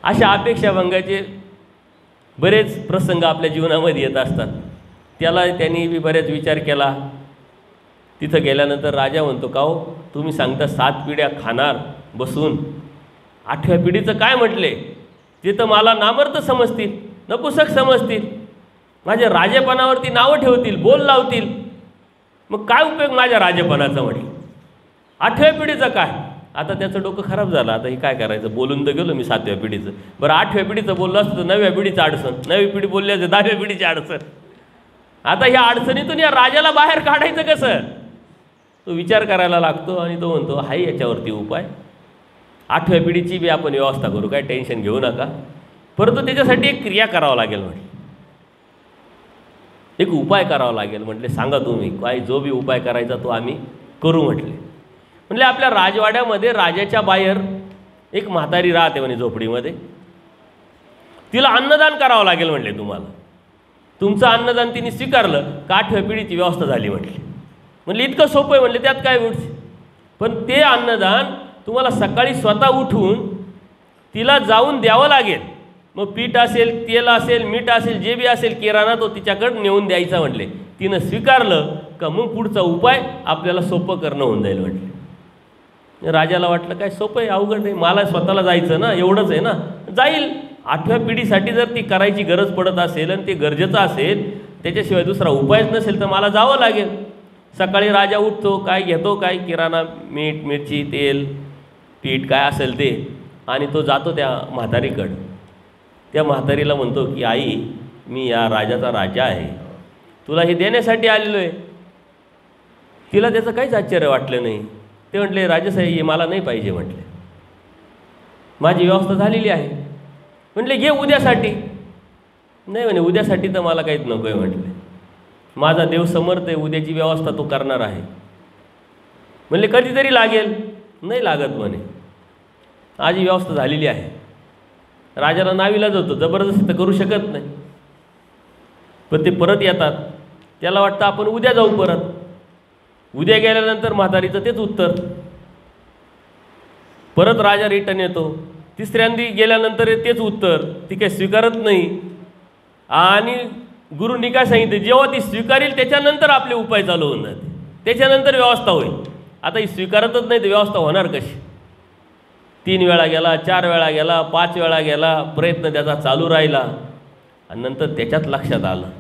अशा अपेक्षाभंगाचे बरेच प्रसंग आपल्या जीवनामध्ये येत असतात. त्याला त्यांनी बी बरेच विचार केला. तिथं गेल्यानंतर राजा म्हणतो का हो तुम्ही सांगता 7 पिढ्या खाणार बसून, 8व्या पिढीचं काय म्हटले, ते तर मला नामर्थ समजतील, नपुसक समजतील, माझ्या राजेपणावरती नावं ठेवतील, बोल लावतील, मग काय उपयोग माझ्या राजेपणाचा म्हटलं. 8व्या पिढीचं काय. आता त्याचं डोकं खराब झालं. आता हे काय करायचं, बोलून तर गेलो मी 7व्या पिढीचं. बरं 8व्या पिढीचं बोललं असतं तर 9व्या पिढीचं अडचण, 9वी पिढी बोलली असते 10व्या पिढीची अडचण. आता ह्या अडचणीतून या राजाला बाहेर काढायचं कसं, तो विचार करायला लागतो. आणि तो म्हणतो हाय याच्यावरती उपाय, 8व्या पिढीची बी आपण व्यवस्था करू, काय टेन्शन घेऊ नका, परंतु त्याच्यासाठी एक क्रिया करावं लागेल म्हटलं, एक उपाय करावा लागेल. म्हटले सांगा तुम्ही काय, जो बी उपाय करायचा तो आम्ही करू म्हटले. म्हटले आपल्या राजवाड्यामध्ये राजाच्या बाहेर एक म्हातारी राहते म्हणे झोपडीमध्ये, तिला अन्नदान करावं लागेल म्हटले तुम्हाला. तुमचं अन्नदान तिने स्वीकारलं का 8व्या पिढीची व्यवस्था झाली म्हटली. म्हणले इतकं सोपं आहे म्हणले, त्यात काय उठते. पण ते अन्नदान तुम्हाला सकाळी स्वतः उठून तिला जाऊन द्यावं लागेल. मग पीठ असेल, तेल असेल, मीठ असेल, जे बी असेल किराणा तो तिच्याकडे नेऊन द्यायचा म्हटले. तिनं स्वीकारलं का मग पुढचा उपाय आपल्याला सोपं करणं होऊन जाईल म्हटले. राजाला वाटलं काय सोपं आहे, अवघड नाही, मला स्वतःला जायचं ना, एवढंच आहे ना, जाईल. 8व्या पिढीसाठी जर ती करायची गरज पडत असेल आणि ते गरजेचं असेल, त्याच्याशिवाय दुसरा उपायच नसेल तर मला जावं लागेल. सकाळी राजा उठतो, काय घेतो, काय किराणा, मीठ, मिरची, तेल, पीठ काय असेल ते, आणि तो जातो त्या म्हातारीकडं. त्या म्हातारीला म्हणतो की आई मी या राजाचा राजा आहे, तुला हे देण्यासाठी आलेलो आहे. तिला त्याचं काहीच आश्चर्य वाटलं नाही. ते म्हटले राजसाहेब हे मला नाही पाहिजे म्हटले, माझी व्यवस्था झालेली आहे. म्हटले घे उद्यासाठी. नाही म्हणे उद्यासाठी तर मला काहीच नको आहे म्हटले, माझा देव समर्थ आहे, उद्याची व्यवस्था तो करणार आहे. म्हणले कधीतरी लागेल. नाही लागत म्हणे, आज ही व्यवस्था झालेली आहे. राजाला नाविलाज होतो, जबरदस्ती तर करू शकत नाही. पण ते परत येतात, त्याला वाटतं आपण उद्या जाऊ परत. उद्या गेल्यानंतर म्हातारीचं तेच उत्तर. परत राजा रिटर्न येतो, तिसऱ्यांदी गेल्यानंतर तेच उत्तर, ती काही स्वीकारत नाही. आणि गुरुंनी काय सांगितलं, जेव्हा ती स्वीकारेल त्याच्यानंतर आपले उपाय चालू होऊन जाते, त्याच्यानंतर व्यवस्था होईल. आता ही स्वीकारतच नाही तर व्यवस्था होणार कशी. 3 वेळा गेला, 4 वेळा गेला, 5 वेळा गेला, प्रयत्न त्याचा चालू राहिला. आणि नंतर त्याच्यात लक्षात आलं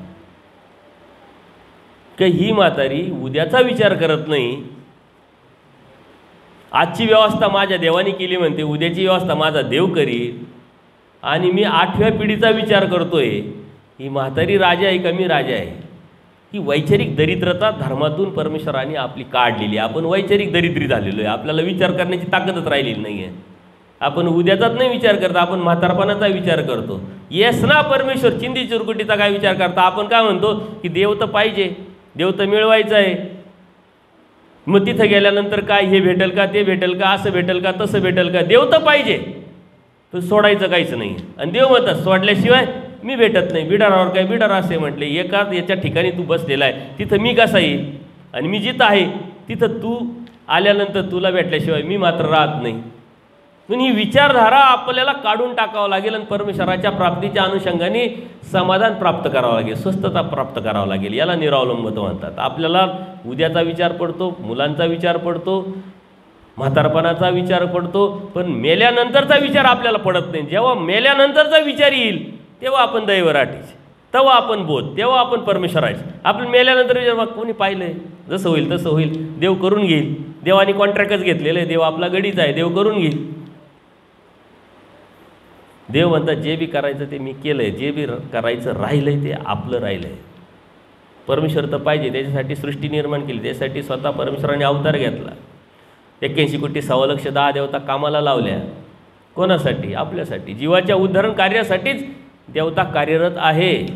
की ही म्हातारी उद्याचा विचार करत नाही. आजची व्यवस्था माझ्या देवाने केली म्हणते, उद्याची व्यवस्था माझा देव करील. आणि मी 8व्या पिढीचा विचार करतोय. ही म्हातारी राजा आहे का मी राजा आहे. ही वैचारिक दरिद्रता धर्मातून परमेश्वराने आपली काढलेली. आपण वैचारिक दरिद्री झालेलो आहे, आपल्याला विचार करण्याची ताकदच राहिलेली नाही आहे. आपण उद्याचाच नाही विचार करता, आपण म्हातारपणाचा विचार करतो. येस ना परमेश्वर, चिंदी चिरकुटीचा काय विचार करता. आपण काय म्हणतो की देव तर पाहिजे, देव तर मिळवायचं आहे. मग तिथं गेल्यानंतर काय हे भेटेल का, ते भेटेल का, असं भेटेल का, तसं भेटेल का, देव तर पाहिजे, तर सोडायचं काहीच नाही. आणि देव म्हणतात सोडल्याशिवाय मी भेटत नाही. बिडारावर काय बिडार असे म्हटले, एका याच्या ठिकाणी तू बसलेला आहे, तिथं मी कसा येईल. आणि मी जिथं आहे तिथं तू आल्यानंतर तुला भेटल्याशिवाय मी मात्र राहत नाही. म्हणून ही विचारधारा आपल्याला काढून टाकावं लागेल आणि परमेश्वराच्या प्राप्तीच्या अनुषंगाने समाधान प्राप्त करावं लागेल, स्वस्थता प्राप्त करावं लागेल. याला निरावलंबत्व म्हणतात. आपल्याला उद्याचा विचार पडतो, मुलांचा विचार पडतो, म्हातारपणाचा विचार पडतो, पण मेल्यानंतरचा विचार आपल्याला पडत नाही. जेव्हा मेल्यानंतरचा विचार येईल तेव्हा आपण दैवराटीचे, तेव्हा आपण बोध, तेव्हा आपण परमेश्वराचे. आपण मेल्यानंतर विचार कोणी पाहिलं आहे, जसं होईल तसं होईल, देव करून घेईल, देवाने कॉन्ट्रॅक्टच घेतलेलं आहे, देव आपला गडीच आहे, देव करून घेईल. देव म्हणतात जे बी करायचं ते मी केलं आहे, जे बी करायचं राहिलं आहे ते आपलं राहिलं आहे. परमेश्वर तर पाहिजे, त्याच्यासाठी सृष्टी निर्माण केली, त्यासाठी स्वतः परमेश्वराने अवतार घेतला. 81 कोटी 1.25 लाख 10 देवता कामाला लावल्या. कोणासाठी? आपल्यासाठी. जीवाच्या उद्धारण कार्यासाठीच देवता कार्यरत आहे.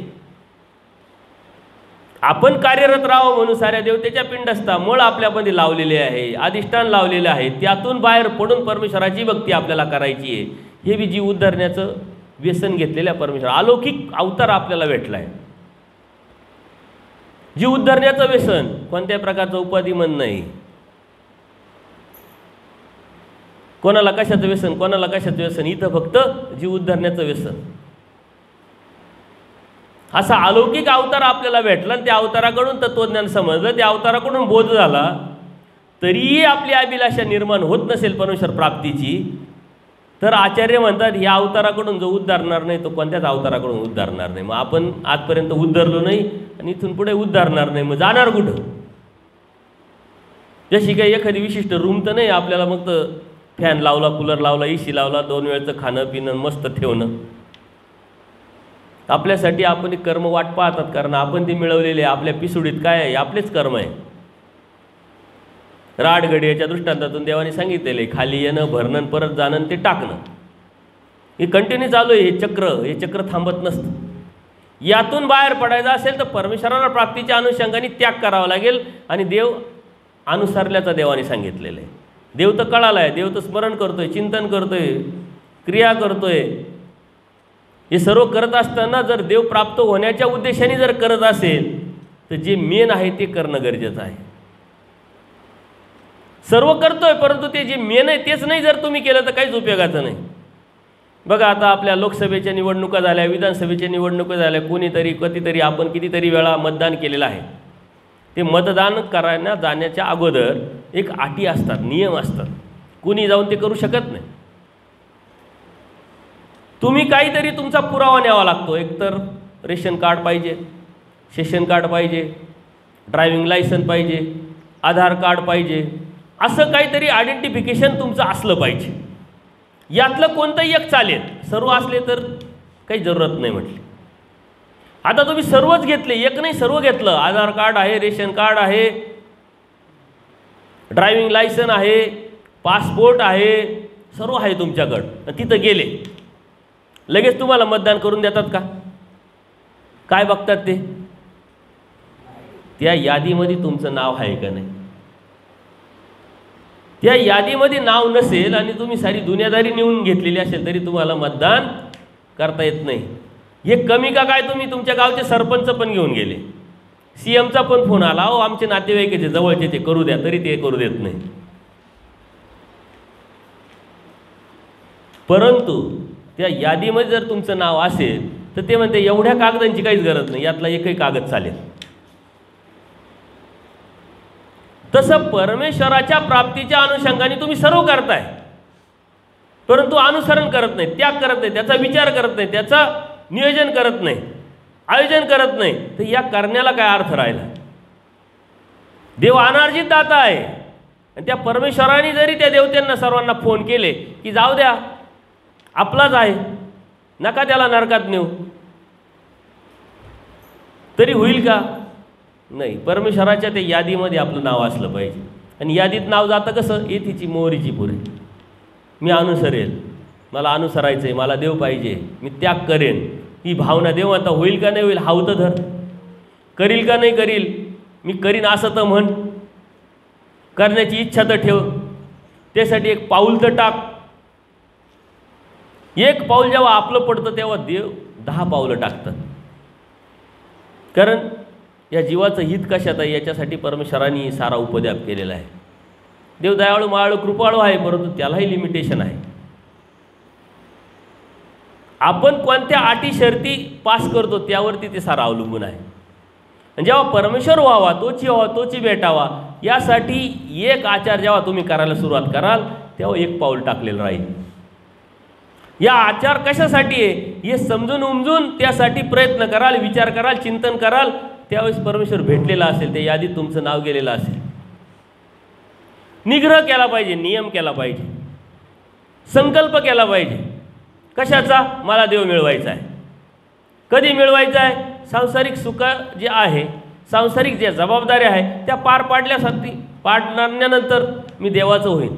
आपण कार्यरत राहावं म्हणून साऱ्या देवतेच्या पिंडस्था मूळ आपल्यामध्ये लावलेले आहे, अधिष्ठान लावलेलं आहे. त्यातून बाहेर पडून परमेश्वराची भक्ती आपल्याला करायची आहे. हे बी जीव उद्धारण्याचं व्यसन घेतलेल्या परमेश्वर अलौकिक अवतार आपल्याला भेटला आहे. जीव उद्धारण्याचं व्यसन कोणत्या प्रकारचं उपाधी म्हण नाही. कोणाला कशाचं व्यसन, कोणाला कशाचं व्यसन, इथं फक्त जीव उद्धारण्याचं व्यसन. असा अलौकिक अवतार आपल्याला भेटला. त्या अवताराकडून तत्वज्ञान समजलं, त्या अवताराकडून बोध झाला, तरीही आपली अभिलाषा निर्माण होत नसेल परमेश्वर प्राप्तीची, तर आचार्य म्हणतात या अवताराकडून जो उद्धारणार नाही तो कोणत्याच अवताराकडून उद्धारणार नाही. मग आपण आजपर्यंत उद्धारलो नाही आणि इथून पुढे उद्धारणार नाही, मग जाणार कुठं? जशी काही एखादी विशिष्ट रूम तर नाही आपल्याला, मग तर फॅन लावला, कूलर लावला, एसी लावला, 2 वेळचं खाणं पिणं मस्त ठेवणं. आपल्यासाठी आपण कर्म वाट पाहतात, कारण आपण ते मिळवलेले आपल्या पिसुडीत काय आहे? आपलेच कर्म आहे. राडगडियाच्या दृष्टांतातून देवाने सांगितलेले खाली येणं, भरणं, परत जाणं, ते टाकणं, हे कंटिन्यू चालू आहे. हे चक्र थांबत नसतं. यातून बाहेर पडायचं असेल तर परमेश्वराला प्राप्तीच्या अनुषंगाने त्याग करावा लागेल. आणि देव अनुसरल्याचं देवाने सांगितलेलं आहे. देव तर कळाला आहे, देव तर स्मरण करतोय, चिंतन करतोय, क्रिया करतोय. हे सर्व करत असताना जर देव प्राप्त होण्याच्या उद्देशाने जर करत असेल तर जे मेन आहे ते करणं गरजेचं आहे. सर्व करतोय परंतु ते जे मेन आहे तेच नाही जर तुम्ही केलं तर काहीच उपयोगाचं नाही. बघा आता आपल्या लोकसभेच्या निवडणुका झाल्या, विधानसभेच्या निवडणुका झाल्या, कोणीतरी कधीतरी आपण कितीतरी वेळा मतदान केलेलं आहे. ते मतदान करायला जाण्याच्या अगोदर एक अटी असतात, नियम असतात. कुणी जाऊन ते करू शकत नाही. तुम्ही काहीतरी तुमचा पुरावा न्यावा लागतो. एकतर रेशन कार्ड पाहिजे, सेशन कार्ड पाहिजे, ड्रायव्हिंग लायसन पाहिजे, आधार कार्ड पाहिजे, असं काहीतरी आयडेंटिफिकेशन तुमचं असलं पाहिजे. यातलं कोणतंही एक चालेल, सर्व असले तर काही जरूरत नाही म्हटली. आता तुम्ही सर्वच घेतले, एक नाही सर्व घेतलं, आधार कार्ड आहे, रेशन कार्ड आहे, ड्रायव्हिंग लायसन आहे, पासपोर्ट आहे, सर्व आहे तुमच्याकडं, तिथं गेले लगेच तुम्हाला मतदान करून देतात का? काय बघतात ते? त्या यादीमध्ये तुमचं नाव आहे का नाही. त्या यादीमध्ये नाव नसेल आणि तुम्ही सारी दुनियादारी नेऊन घेतलेली असेल तरी तुम्हाला मतदान करता येत नाही. हे कमी का काय, तुम्ही तुमच्या गावचे सरपंच पण घेऊन गेले, CMचा पण फोन आला, अहो आमचे नातेवाईकाचे जवळचे ते करू द्या, तरी ते करू देत नाही. परंतु त्या यादीमध्ये जर तुमचं नाव असेल तर ते म्हणते एवढ्या कागदांची काहीच गरज नाही, यातला एकही कागद चालेल. तसं परमेश्वराच्या प्राप्तीच्या अनुषंगाने तुम्ही सर्व करताय, परंतु अनुसरण करत नाही, त्याग करत नाही, त्याचा विचार करत नाही, त्याचं नियोजन करत नाही, आयोजन करत नाही, तर या करण्याला काय अर्थ राहिला? देव अनार्जित दाता आहे. आणि त्या परमेश्वराने जरी त्या देवतांना सर्वांना फोन केले की जाऊ द्या, आपलाच आहे, नका त्याला नरकात नेऊ, तरी होईल का? नाही. परमेश्वराच्या त्या यादीमध्ये आपलं नाव असलं पाहिजे. आणि यादीत नाव जातं कसं? येथीची मोहरीची पुरे. मी अनुसरेल, मला अनुसरायचं आहे, मला देव पाहिजे, मी त्याग करेन, ही भावना. देव आता होईल का नाही होईल हाव तर धर, करील का नाही करील, मी करीन असं तर म्हण, करण्याची इच्छा तर ठेव, त्यासाठी एक पाऊल तर टाक. एक पाऊल जेव्हा आपलं पडतं तेव्हा देव 10 पावलं टाकतात. कारण या जीवाचं हित कशात आहे याच्यासाठी परमेश्वरांनी सारा उपद्याप केलेला आहे. देव दयाळू मायाळू कृपाळू आहे, परंतु त्यालाही लिमिटेशन आहे. आपण कोणत्या अटी शर्ती पास करतो त्यावरती ते सारं अवलंबून आहे. आणि जेव्हा परमेश्वर व्हावा, तोची भेटावा, यासाठी एक आचार जेव्हा तुम्ही करायला सुरुवात कराल तेव्हा एक पाऊल टाकलेलं राहील. या आचार कशासाठी आहे हे समजून उमजून त्यासाठी प्रयत्न कराल, विचार कराल, चिंतन कराल, त्यावेळेस परमेश्वर भेटलेला असेल, त्या यादीत तुमचं नाव गेलेलं असेल. निग्रह केला पाहिजे, नियम केला पाहिजे, संकल्प केला पाहिजे. कशाचा? मला देव मिळवायचा आहे. कधी मिळवायचा आहे? सांसारिक सुख जे आहे, सांसारिक ज्या जबाबदाऱ्या आहे त्या पार पाडल्यासाठी, पाडण्यानंतर मी देवाचं होईन,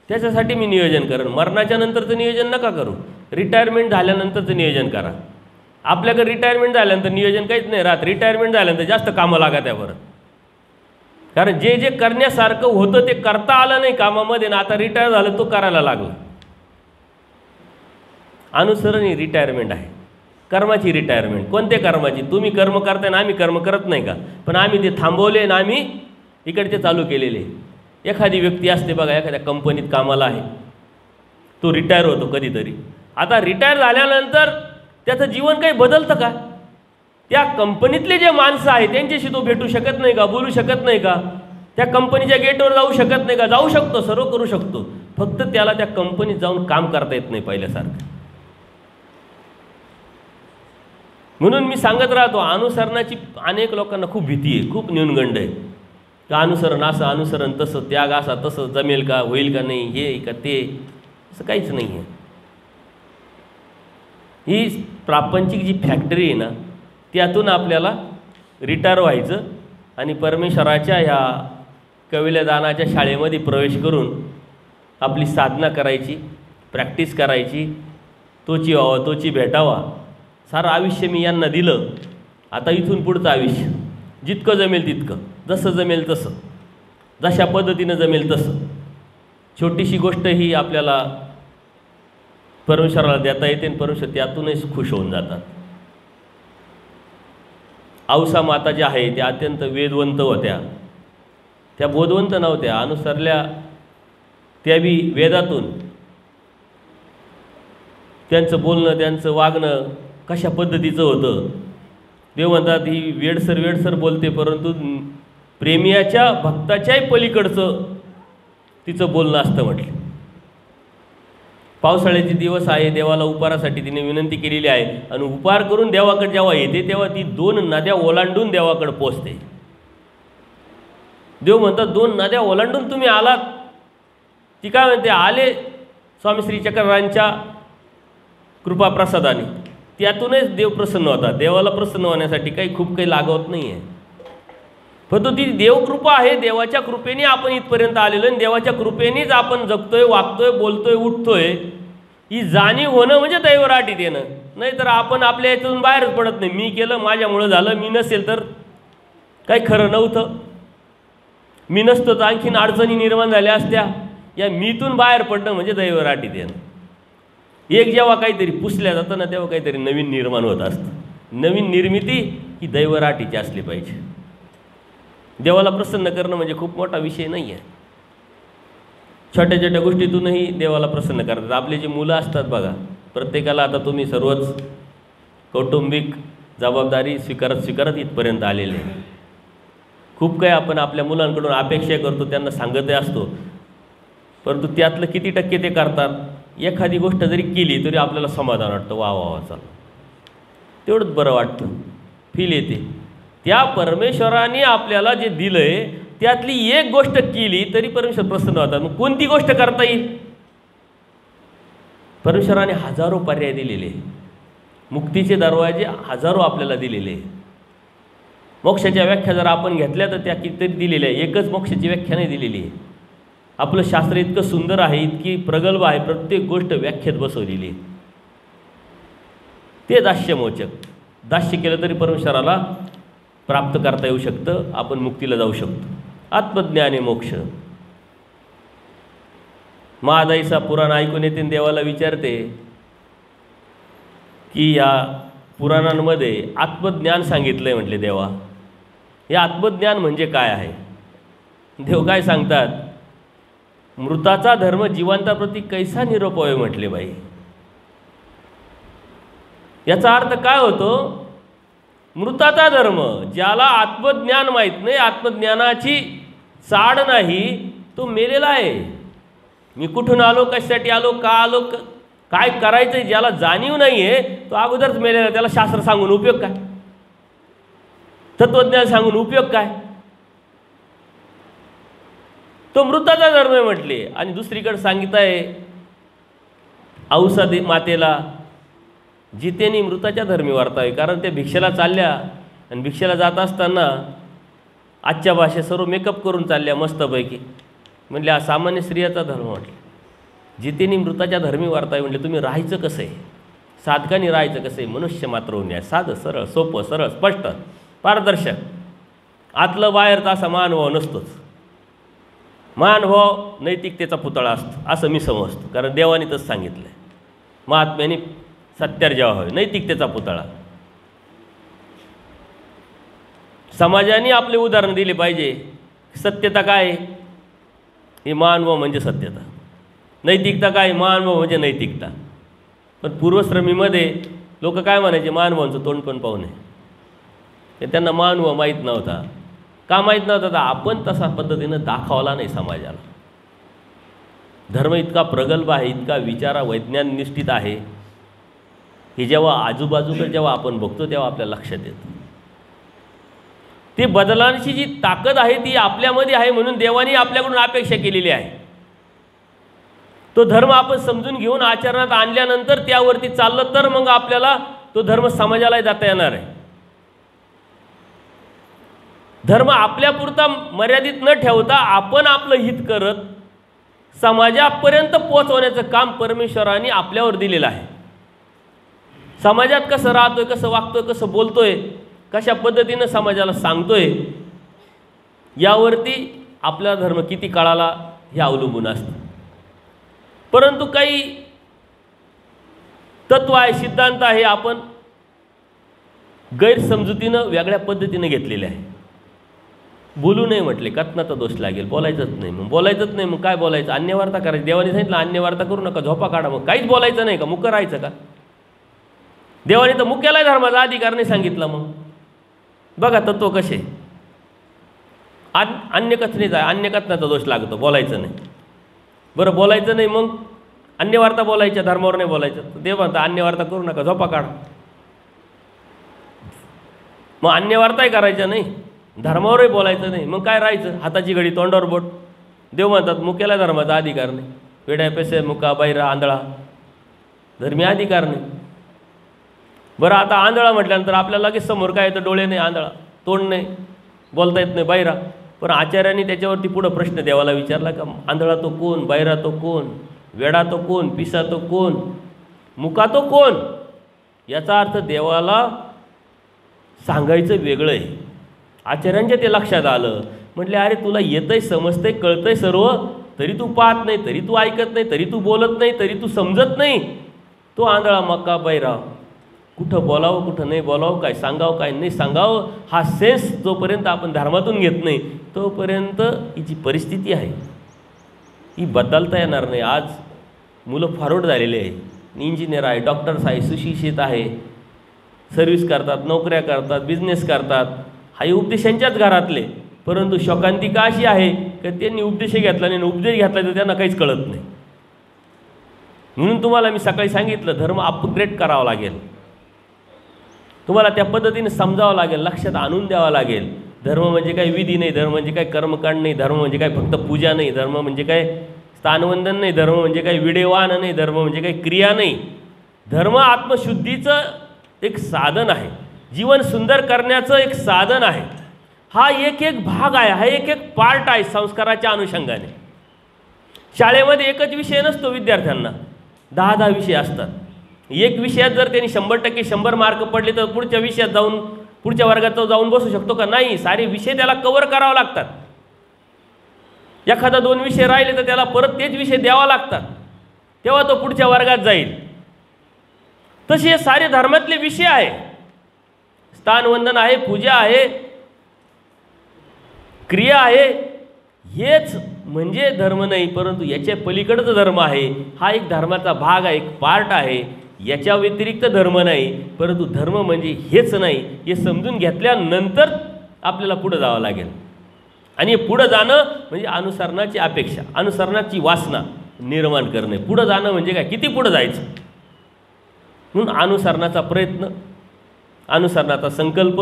त्याच्यासाठी मी नियोजन करेन. मरणाच्या नंतरचं नियोजन नका करू, रिटायरमेंट झाल्यानंतरचं नियोजन करा. आपल्याकडे रिटायरमेंट झाल्यानंतर नियोजन काहीच नाही राहत. रिटायरमेंट झाल्यानंतर जास्त कामं लागा त्यावर, कारण जे जे करण्यासारखं होतं ते करता आलं नाही कामामध्ये ना, आता रिटायर झालं तो करायला लागला. अनुसरण ही रिटायरमेंट आहे, कर्माची रिटायरमेंट. कोणत्या कर्माची? तुम्ही कर्म करताय ना, आम्ही कर्म करत नाही का? पण आम्ही ते थांबवले ना, आम्ही इकडचे चालू केलेले. एखादी व्यक्ती असते बघा, एखाद्या कंपनीत कामाला आहे, तो रिटायर होतो कधीतरी. आता रिटायर झाल्यानंतर त्याचं जीवन काही बदलतं का? त्या कंपनीतले जे माणसं आहेत त्यांच्याशी तो भेटू शकत नाही का? बोलू शकत नाही का? त्या कंपनीच्या गेटवर जाऊ शकत नाही का? जाऊ शकतो, सर्व करू शकतो, फक्त त्याला त्या कंपनीत जाऊन काम करता येत नाही पहिल्यासारखं. म्हणून मी सांगत राहतो, अनुसरणाची अनेक लोकांना खूप भीती आहे, खूप न्यूनगंड आहे. का अनुसरण असं, अनुसरण तसं, त्याग असा तसं, जमेल का, होईल का नाही, हे का ते, असं काहीच नाही आहे. ही प्रापंचिक जी फॅक्टरी आहे ना, त्यातून आपल्याला रिटायर व्हायचं आणि परमेश्वराच्या ह्या कविलदानाच्या शाळेमध्ये प्रवेश करून आपली साधना करायची, प्रॅक्टिस करायची. तोची व्हावा, तोची भेटावा. सारं आयुष्य मी यांना दिलं, आता इथून पुढचं आयुष्य जितकं जमेल तितकं, जसं जमेल तसं, जशा पद्धतीनं जमेल तसं. छोटीशी गोष्ट ही आपल्याला परमेश्वराला देता येते आणि परमेश्वर त्यातूनच खुश होऊन जातात. औसा माता ज्या आहे त्या अत्यंत वेदवंत होत्या, त्या बोधवंत नव्हत्या, अनुसरल्या त्या बी वेदातून. त्यांचं बोलणं, त्यांचं वागणं कशा पद्धतीचं होतं. देव म्हणतात ही वेडसर बोलते, परंतु प्रेमियाच्या भक्ताच्याही पलीकडचं तिचं बोलणं असतं म्हटलं. पावसाळ्याचे दिवस आहे, देवाला उपारासाठी तिने विनंती केलेली आहे आणि उपार करून देवाकडे जेव्हा येते तेव्हा ती 2 नद्या ओलांडून देवाकडे पोचते. देव म्हणतात 2 नद्या ओलांडून तुम्ही आलात. ती काय म्हणते, आले स्वामी श्री चक्रराजांच्या कृपाप्रसादाने, त्यातूनच देव प्रसन्न होता. देवाला प्रसन्न होण्यासाठी खूप काही लागत नाही आहे, फक्त ती देवकृपा आहे. देवाच्या कृपेने आपण इथपर्यंत आलेलो आणि देवाच्या कृपेनेच आपण जगतोय, वागतोय, बोलतोय, उठतोय. ही जाणीव होणं म्हणजे दैवराटीत येणं. नाहीतर आपण आपल्या यातून बाहेरच पडत नाही. मी केलं, माझ्यामुळं झालं, मी नसेल तर काही खरं नव्हतं, मी नसतो तर आणखीन अडचणी निर्माण झाल्या असत्या. या मीतून बाहेर पडणं म्हणजे दैवराटीत येणं. एक जेव्हा काहीतरी पुसल्या जातं ना, तेव्हा काहीतरी नवीन निर्माण होत असतं. नवीन निर्मिती ही दैवराटीची असली पाहिजे. देवाला प्रसन्न करणं म्हणजे खूप मोठा विषय नाही आहे. छोट्या छोट्या गोष्टीतूनही देवाला प्रसन्न करतात. आपले जे मुलं असतात बघा, प्रत्येकाला आता तुम्ही सर्वच कौटुंबिक जबाबदारी स्वीकारत इथपर्यंत आलेले. खूप काही आपण आपल्या मुलांकडून अपेक्षा करतो, त्यांना सांगतही असतो, परंतु त्यातलं किती टक्के ते करतात? एखादी गोष्ट जरी केली तरी आपल्याला समाधान वाटतं, वा वा वा चाल, तेवढंच बरं वाटतं, फील येते. त्या परमेश्वराने आपल्याला जे दिलं आहे त्यातली एक गोष्ट केली तरी परमेश्वर प्रसन्न होतात. मग कोणती गोष्ट करता येईल? परमेश्वराने हजारो पर्याय दिलेले, मुक्तीचे दरवाजे हजारो आपल्याला दिलेले. मोक्षाच्या व्याख्या जर आपण घेतल्या तर त्या कितीतरी दिलेल्या आहे, एकच मोक्षाची व्याख्या नाही दिलेली आहे. आपलं शास्त्र इतकं सुंदर आहे, इतकी प्रगल्भ आहे, प्रत्येक गोष्ट व्याख्येत बसवलेली आहे. ते दास्यमोचक. दास्य केलं तरी परमेश्वराला प्राप्त करता येऊ शकतं, आपण मुक्तीला जाऊ शकतो. आत्मज्ञाने मोक्ष. महादाईचा पुराण ऐकून येते, देवाला विचारते की या पुराणांमध्ये आत्मज्ञान सांगितलं आहे म्हटले देवा, हे आत्मज्ञान म्हणजे काय आहे? देव काय सांगतात, मृताचा धर्म जिवंताप्रती कैसा निरोप आहे म्हटले बाई. याचा अर्थ काय होतो? मृताचा धर्म, ज्याला आत्मज्ञान माहीत नाही, आत्मज्ञानाची चाड नाही, तो मेलेला आहे. मी कुठून आलो, कशासाठी आलो, का आलो, काय करायचं ज्याला जाणीव नाही आहे, तो अगोदरच मेलेला. त्याला शास्त्र सांगून उपयोग काय? तत्वज्ञान सांगून उपयोग काय? तो मृताचा धर्म आहे म्हटले. आणि दुसरीकडे सांगित आहे औसा मातेला, जितेनी मृताच्या धर्मी वार्तावे. कारण त्या भिक्षेला चालल्या आणि भिक्षेला जात असताना आजच्या भाषेत सर्व मेकअप करून चालल्या मस्तपैकी. म्हणले हा सामान्य स्त्रियाचा धर्म. म्हटलं जितेनी मृताच्या धर्मी वार्ताय. म्हणले तुम्ही राहायचं कसं आहे, साधकाने राहायचं कसं आहे, मनुष्य मात्र होऊन आहे. साधं सरळ सोपं सरळ स्पष्ट पारदर्शक, आतलं बाहेरचा असा महानुभाव नसतोच. महानुभाव नैतिकतेचा पुतळा असतो असं मी समजतो, कारण देवाने तसं सांगितलं आहे. महात्म्याने सत्यार जेव्हा हवे, नैतिकतेचा पुतळा. समाजाने आपले उदाहरण दिले पाहिजे. सत्यता काय आहे, हे महानुभाव म्हणजे सत्यता. नैतिकता काय, महानुभाव म्हणजे नैतिकता. पण पूर्वश्रमीमध्ये लोक काय म्हणायचे, महानुभावांचं तोंड पण पाहू नये. ते त्यांना महानुभाव माहीत नव्हता. का माहीत नव्हता, तर आपण तसा पद्धतीनं दाखवला नाही समाजाला. धर्म इतका प्रगल्भ आहे, इतका विचारा वैज्ञानिक निष्ठित आहे, हे जेव्हा आजूबाजूकडे जेव्हा आपण बघतो तेव्हा आपल्या लक्षात येतं. ते बदलांची जी ताकद आहे ती आपल्यामध्ये आहे, म्हणून देवाने आपल्याकडून अपेक्षा केलेली आहे. तो धर्म आपण समजून घेऊन आचरणात आणल्यानंतर त्यावरती चाललं तर मग आपल्याला तो धर्म समाजाला जाता येणार आहे. धर्म आपल्यापुरता मर्यादित न ठेवता आपण आपलं हित करत समाजापर्यंत पोहोचवण्याचं काम परमेश्वराने आपल्यावर दिलेलं आहे. समाजात कसं राहतोय, कसं वागतोय, कसं बोलतोय, कशा पद्धतीनं समाजाला सांगतोय, यावरती आपला धर्म किती काळाला हे अवलंबून असतं. परंतु काही तत्व आहे, सिद्धांत आहे, आपण गैरसमजुतीनं वेगळ्या पद्धतीने घेतलेले आहे. बोलू नये म्हटले, कथनाचा दोष लागेल, बोलायचंच नाही. मग बोलायचंच नाही, मग काय बोलायचं, अन्यवार्ता करायची. देवाने सांगितलं अन्यवार्ता करू नका, झोपा काढा. मग काहीच बोलायचं नाही का, मुकं राहायचं का? देवाने तर मुक्याला धर्माचा अधिकार नाही सांगितला. मग बघा तत्व कसे. अन्यकथनेचा अन्यकथनाचा दोष लागतो, बोलायचं नाही. बरं बोलायचं नाही, मग अन्यवार्ता बोलायच्या, धर्मावर नाही बोलायचं. देव म्हणता अन्यवार्ता करू नका, झोपा काढा. मग अन्यवार्ताही करायच्या नाही, धर्मावरही बोलायचं नाही. मग काय राहायचं, हाताची घडी तोंडावर बोट. देव म्हणतात मुक्याला धर्माचा अधिकार नाही. वेड्या पेसे मुका बैरा आंधळा धर्मी अधिकार नाही. बरं आता आंधळा म्हटल्यानंतर आपल्याला लगेच समोर काय येतं, डोळे नाही, आंधळा, तोंड नाही, बोलता येत नाही, बैरा. पण आचार्यांनी त्याच्यावरती पुढं प्रश्न देवाला विचारला का, आंधळा तो कोण, बैरा तो कोण, वेडा तो कोण, पिसा तो कोण, मुका तो कोण? याचा अर्थ देवाला सांगायचं वेगळं आहे. आचार्यांच्या ते लक्षात आलं. म्हटले अरे तुला येतंय, समजतंय, कळतंय सर्व, तरी तू पाहत नाही, तरी तू ऐकत नाही, तरी तू बोलत नाही, तरी तू समजत नाही. तो आंधळा मक्का बैरा, कुठं बोलावं कुठं नाही बोलावं, काय सांगावं काय नाही सांगावं, हा सेन्स जोपर्यंत आपण धर्मातून घेत नाही तोपर्यंत ही जी परिस्थिती आहे ही बदलता येणार नाही. आज मुलं फॉरवर्ड झालेले आहे, इंजिनियर आहे, डॉक्टर्स आहे, सुशिक्षित आहे, सर्व्हिस करतात, नोकऱ्या करतात, बिझनेस करतात, हाही उपदेशांच्याच घरातले. परंतु शोकांतिका अशी आहे की त्यांनी उपदेश घेतला नाही, उपदेश घेतला तर त्यांना काहीच कळत नाही. म्हणून तुम्हाला मी सकाळी सांगितलं धर्म अपग्रेड करावा लागेल, तुम्हाला त्या पद्धतीने समजावं लागेल, लक्षात आणून द्यावं लागेल. धर्म म्हणजे काय विधी नाही, धर्म म्हणजे काय कर्मकांड नाही, धर्म म्हणजे काय फक्त पूजा नाही, धर्म म्हणजे काय स्थानवंदन नाही, धर्म म्हणजे काय विडेवान नाही, धर्म म्हणजे काय क्रिया नाही. धर्म आत्मशुद्धीचं एक साधन आहे, जीवन सुंदर करण्याचं एक साधन आहे. हा एक एक भाग आहे, हा एक एक पार्ट आहे संस्काराच्या अनुषंगाने. शाळेमध्ये एकच विषय नसतो, विद्यार्थ्यांना 10-10 विषय असतात. एक विषयात जर त्यांनी 100% 100 मार्क पडले तर पुढच्या विषयात जाऊन पुढच्या वर्गात जाऊन बसू शकतो का? नाही. सारे विषय त्याला कव्हर करावे लागतात. एखादा 2 विषय राहिले तर त्याला परत तेच विषय द्यावा लागतात, तेव्हा तो पुढच्या वर्गात जाईल. तसे हे सारे धर्मातले विषय आहे. स्थानवंदन आहे, पूजा आहे, क्रिया आहे. हेच म्हणजे धर्म नाही, परंतु याच्या पलीकडचा धर्म आहे. हा एक धर्माचा भाग आहे, एक पार्ट आहे. याच्या व्यतिरिक्त धर्म नाही. परंतु धर्म म्हणजे हेच नाही हे समजून घेतल्यानंतर आपल्याला पुढे जावं लागेल. आणि पुढे जाणं म्हणजे अनुसरणाची अपेक्षा, अनुसरणाची वासना निर्माण करणे. पुढे जाणं म्हणजे काय, किती पुढे जायचं. म्हणून अनुसरणाचा प्रयत्न, अनुसरणाचा संकल्प,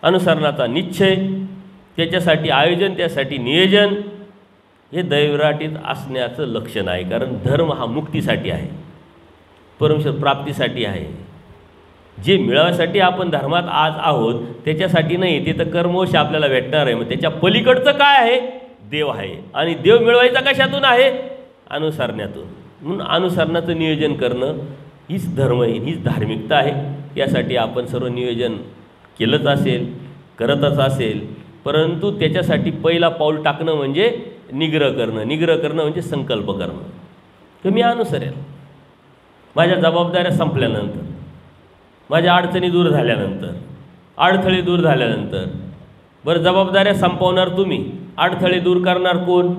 अनुसरणाचा निश्चय, त्याच्यासाठी आयोजन, त्यासाठी नियोजन, हे दैवराटीत असण्याचं लक्षण आहे. कारण धर्म हा मुक्तीसाठी आहे, परमेश्वर प्राप्तीसाठी आहे. जे मिळवण्यासाठी आपण धर्मात आज आहोत त्याच्यासाठी नाही, ते तर कर्मवश आपल्याला भेटणार आहे. मग त्याच्या पलीकडचं काय आहे, देव आहे आणि देव मिळवायचा कशातून आहे? अनुसरण्यातून. म्हणून अनुसरणाचं नियोजन करणं हीच धर्म आहे, हीच धार्मिकता आहे. यासाठी आपण सर्व नियोजन केलंच असेल, करतच असेल, परंतु त्याच्यासाठी पहिला पाऊल टाकणं म्हणजे निग्रह करणं. निग्रह करणं म्हणजे संकल्प करणं की मी अनुसरेल. माझ्या जबाबदाऱ्या संपल्यानंतर, माझ्या अडचणी दूर झाल्यानंतर, अडथळे दूर झाल्यानंतर. बरं, जबाबदाऱ्या संपवणार तुम्ही, अडथळे दूर करणार कोण?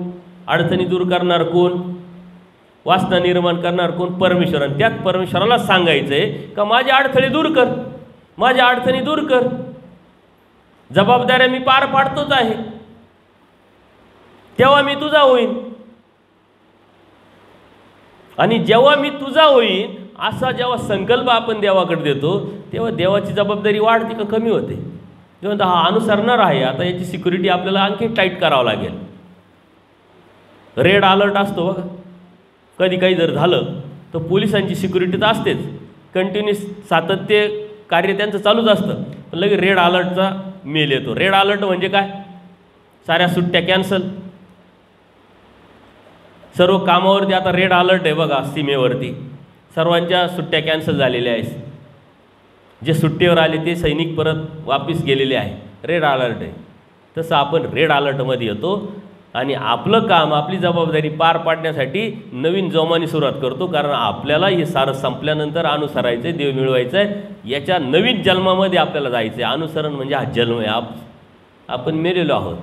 अडचणी दूर करणार कोण? वासना निर्माण करणार कोण? परमेश्वर. आणि त्यात परमेश्वराला सांगायचं आहे का माझे अडथळे दूर कर, माझ्या अडचणी दूर कर. जबाबदाऱ्या मी पार पाडतोच आहे, तेव्हा मी तुझा होईन. आणि जेव्हा मी तुझा होईन असा जेव्हा संकल्प आपण देवाकडे देतो तेव्हा देवाची जबाबदारी वाढते का कमी होते? जेव्हा हा अनुसरणार आहे, आता याची सिक्युरिटी आपल्याला आणखी टाईट करावं लागेल. रेड अलर्ट असतो बघा, कधी काही जर झालं तर पोलिसांची सिक्युरिटी तर असतेच, कंटिन्यूस सातत्य कार्य त्यांचं चालूच असतं. पण लगेच रेड अलर्टचा मेल येतो. रेड अलर्ट म्हणजे काय? साऱ्या सुट्ट्या कॅन्सल, सर्व कामावरती आता रेड अलर्ट आहे बघा. सीमेवरती सर्वांच्या सुट्ट्या कॅन्सल झालेल्या आहेत. जे सुट्टीवर आले ते सैनिक परत वापस गेलेले आहे. रेड अलर्ट आहे. तसं आपण रेड अलर्टमध्ये येतो आणि आपलं काम, आपली जबाबदारी पार पाडण्यासाठी नवीन जोमाने सुरुवात करतो. कारण आपल्याला हे सारं संपल्यानंतर अनुसरायचं आहे, देव मिळवायचं आहे, याच्या नवीन जन्मामध्ये आपल्याला जायचं आहे. अनुसरण म्हणजे हा जन्म आहे. आपण मेलेलो आहोत,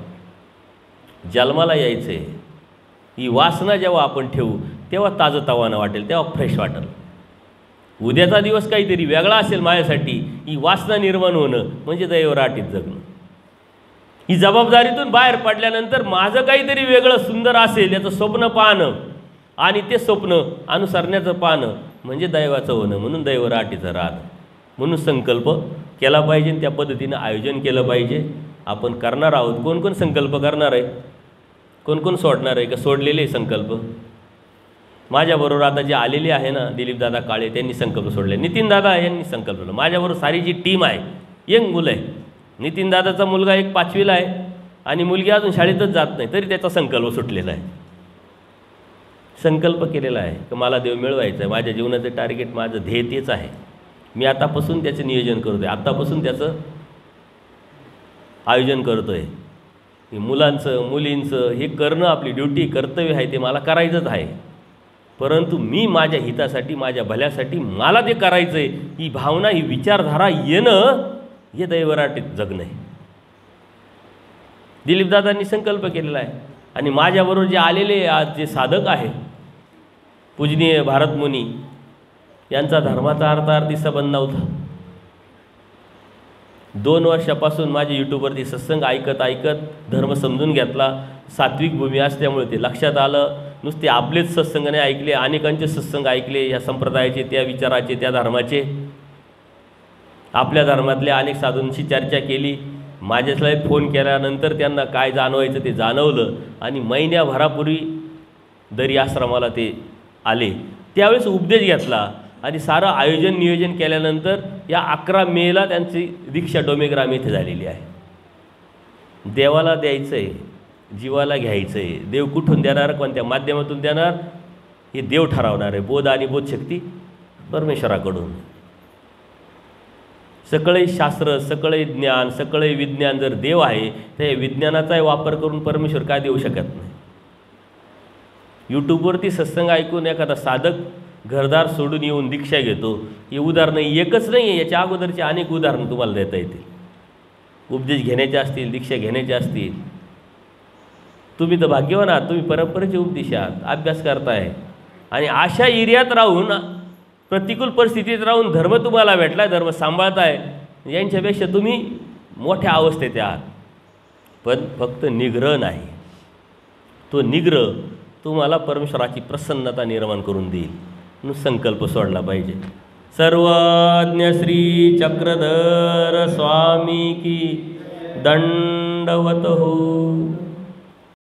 जन्माला यायचं आहे. ही वासना जेव्हा आपण ठेवू तेव्हा ताजंतवानं वाटेल, तेव्हा फ्रेश वाटेल. उद्याचा दिवस काहीतरी वेगळा असेल माझ्यासाठी, ही वासना निर्माण होणं म्हणजे दैवराटीत जगणं. ही जबाबदारीतून बाहेर पडल्यानंतर माझं काहीतरी वेगळं सुंदर असेल याचं स्वप्न पाहणं आणि ते स्वप्न अनुसरण्याचं पाहणं म्हणजे दैवाचं होणं. म्हणून दैवराटीचं राहणं. म्हणून संकल्प केला पाहिजे, त्या पद्धतीनं आयोजन केलं पाहिजे. आपण करणार आहोत. कोण कोण संकल्प करणार आहे? कोण कोण सोडणार आहे का? सोडलेले संकल्प माझ्याबरोबर आता जे आलेले आहे ना, दिलीपदादा काळे, त्यांनी संकल्प सोडले. नितीनदादा यांनी संकल्प सोडला. माझ्याबरोबर सारी जी टीम आहे, यंग मुलं आहे. नितीनदादाचा मुलगा एक 5वीला आहे आणि मुलगी अजून शाळेतच जात नाही, तरी त्याचा संकल्प सुटलेला आहे. संकल्प केलेला आहे की मला देव मिळवायचं आहे, माझ्या जीवनाचं टार्गेट, माझं ध्येय तेच आहे. मी आतापासून त्याचं नियोजन करतो आहे, आत्तापासून त्याचं आयोजन करतो आहे. मुलांचं, मुलींचं हे करणं आपली ड्युटी, कर्तव्य आहे, ते मला करायचंच आहे. परंतु मी माझ्या हितासाठी, माझ्या भल्यासाठी मला ते करायचं आहे, ही भावना, ही विचारधारा येणं हे दैवराटीत जगणं आहे. दिलीपदादांनी संकल्प केलेला आहे. आणि माझ्याबरोबर जे आलेले आज जे साधक आहे, पूजनीय भारतमुनी, यांचा धर्माचा अर्थार्थी संबंध नव्हता. 2 वर्षापासून माझ्या यूट्यूबवरती सत्संग ऐकत ऐकत धर्म समजून घेतला. सात्विक भूमी असल्यामुळे ते लक्षात आलं. नुसते आपलेच सत्संग नाही ऐकले, अनेकांचे सत्संग ऐकले, या संप्रदायाचे, त्या विचाराचे, त्या धर्माचे. आपल्या धर्मातल्या अनेक साधूंशी चर्चा केली. माझ्याला फोन केल्यानंतर त्यांना काय जाणवायचं ते जाणवलं. आणि महिन्याभरापूर्वी दरी आश्रमाला ते आले. त्यावेळेस उपदेश घेतला आणि सारं आयोजन नियोजन केल्यानंतर या 11 मेला त्यांची दीक्षा डोमेग्राम येथे झालेली आहे. देवाला द्यायचं आहे, जीवाला घ्यायचं आहे. देव कुठून देणार, कोणत्या माध्यमातून देणार, हे देव ठरवणार आहे. बोध आणि बोधशक्ती परमेश्वराकडून. सगळे शास्त्र, सगळे ज्ञान, सगळे विज्ञान जर देव आहे तर या विज्ञानाचाही वापर करून परमेश्वर काय देऊ शकत नाही. यूट्यूबवरती सत्संग ऐकून एखादा साधक घरदार सोडून येऊन दीक्षा घेतो, हे उदाहरणं एकच नाही आहे, याच्या अगोदरचे अनेक उदाहरणं तुम्हाला देता येतील. उपदेश घेण्याचे असतील, दीक्षा घेण्याचे असतील. तुम्ही तर भाग्यवान आहात, तुम्ही परंपरेचे उपदेश आहात, अभ्यास करताय आणि अशा एरियात राहून, प्रतिकूल परिस्थितीत राहून धर्म तुम्हाला भेटला, धर्म सांभाळताय. यांच्यापेक्षा तुम्ही मोठ्या अवस्थेत आहात. पण फक्त निग्रह नाही, तो निग्रह तुम्हाला परमेश्वराची प्रसन्नता निर्माण करून देईल. म्हणून संकल्प सोडला पाहिजे. सर्वज्ञ श्री चक्रधर स्वामी की दंडवत हो.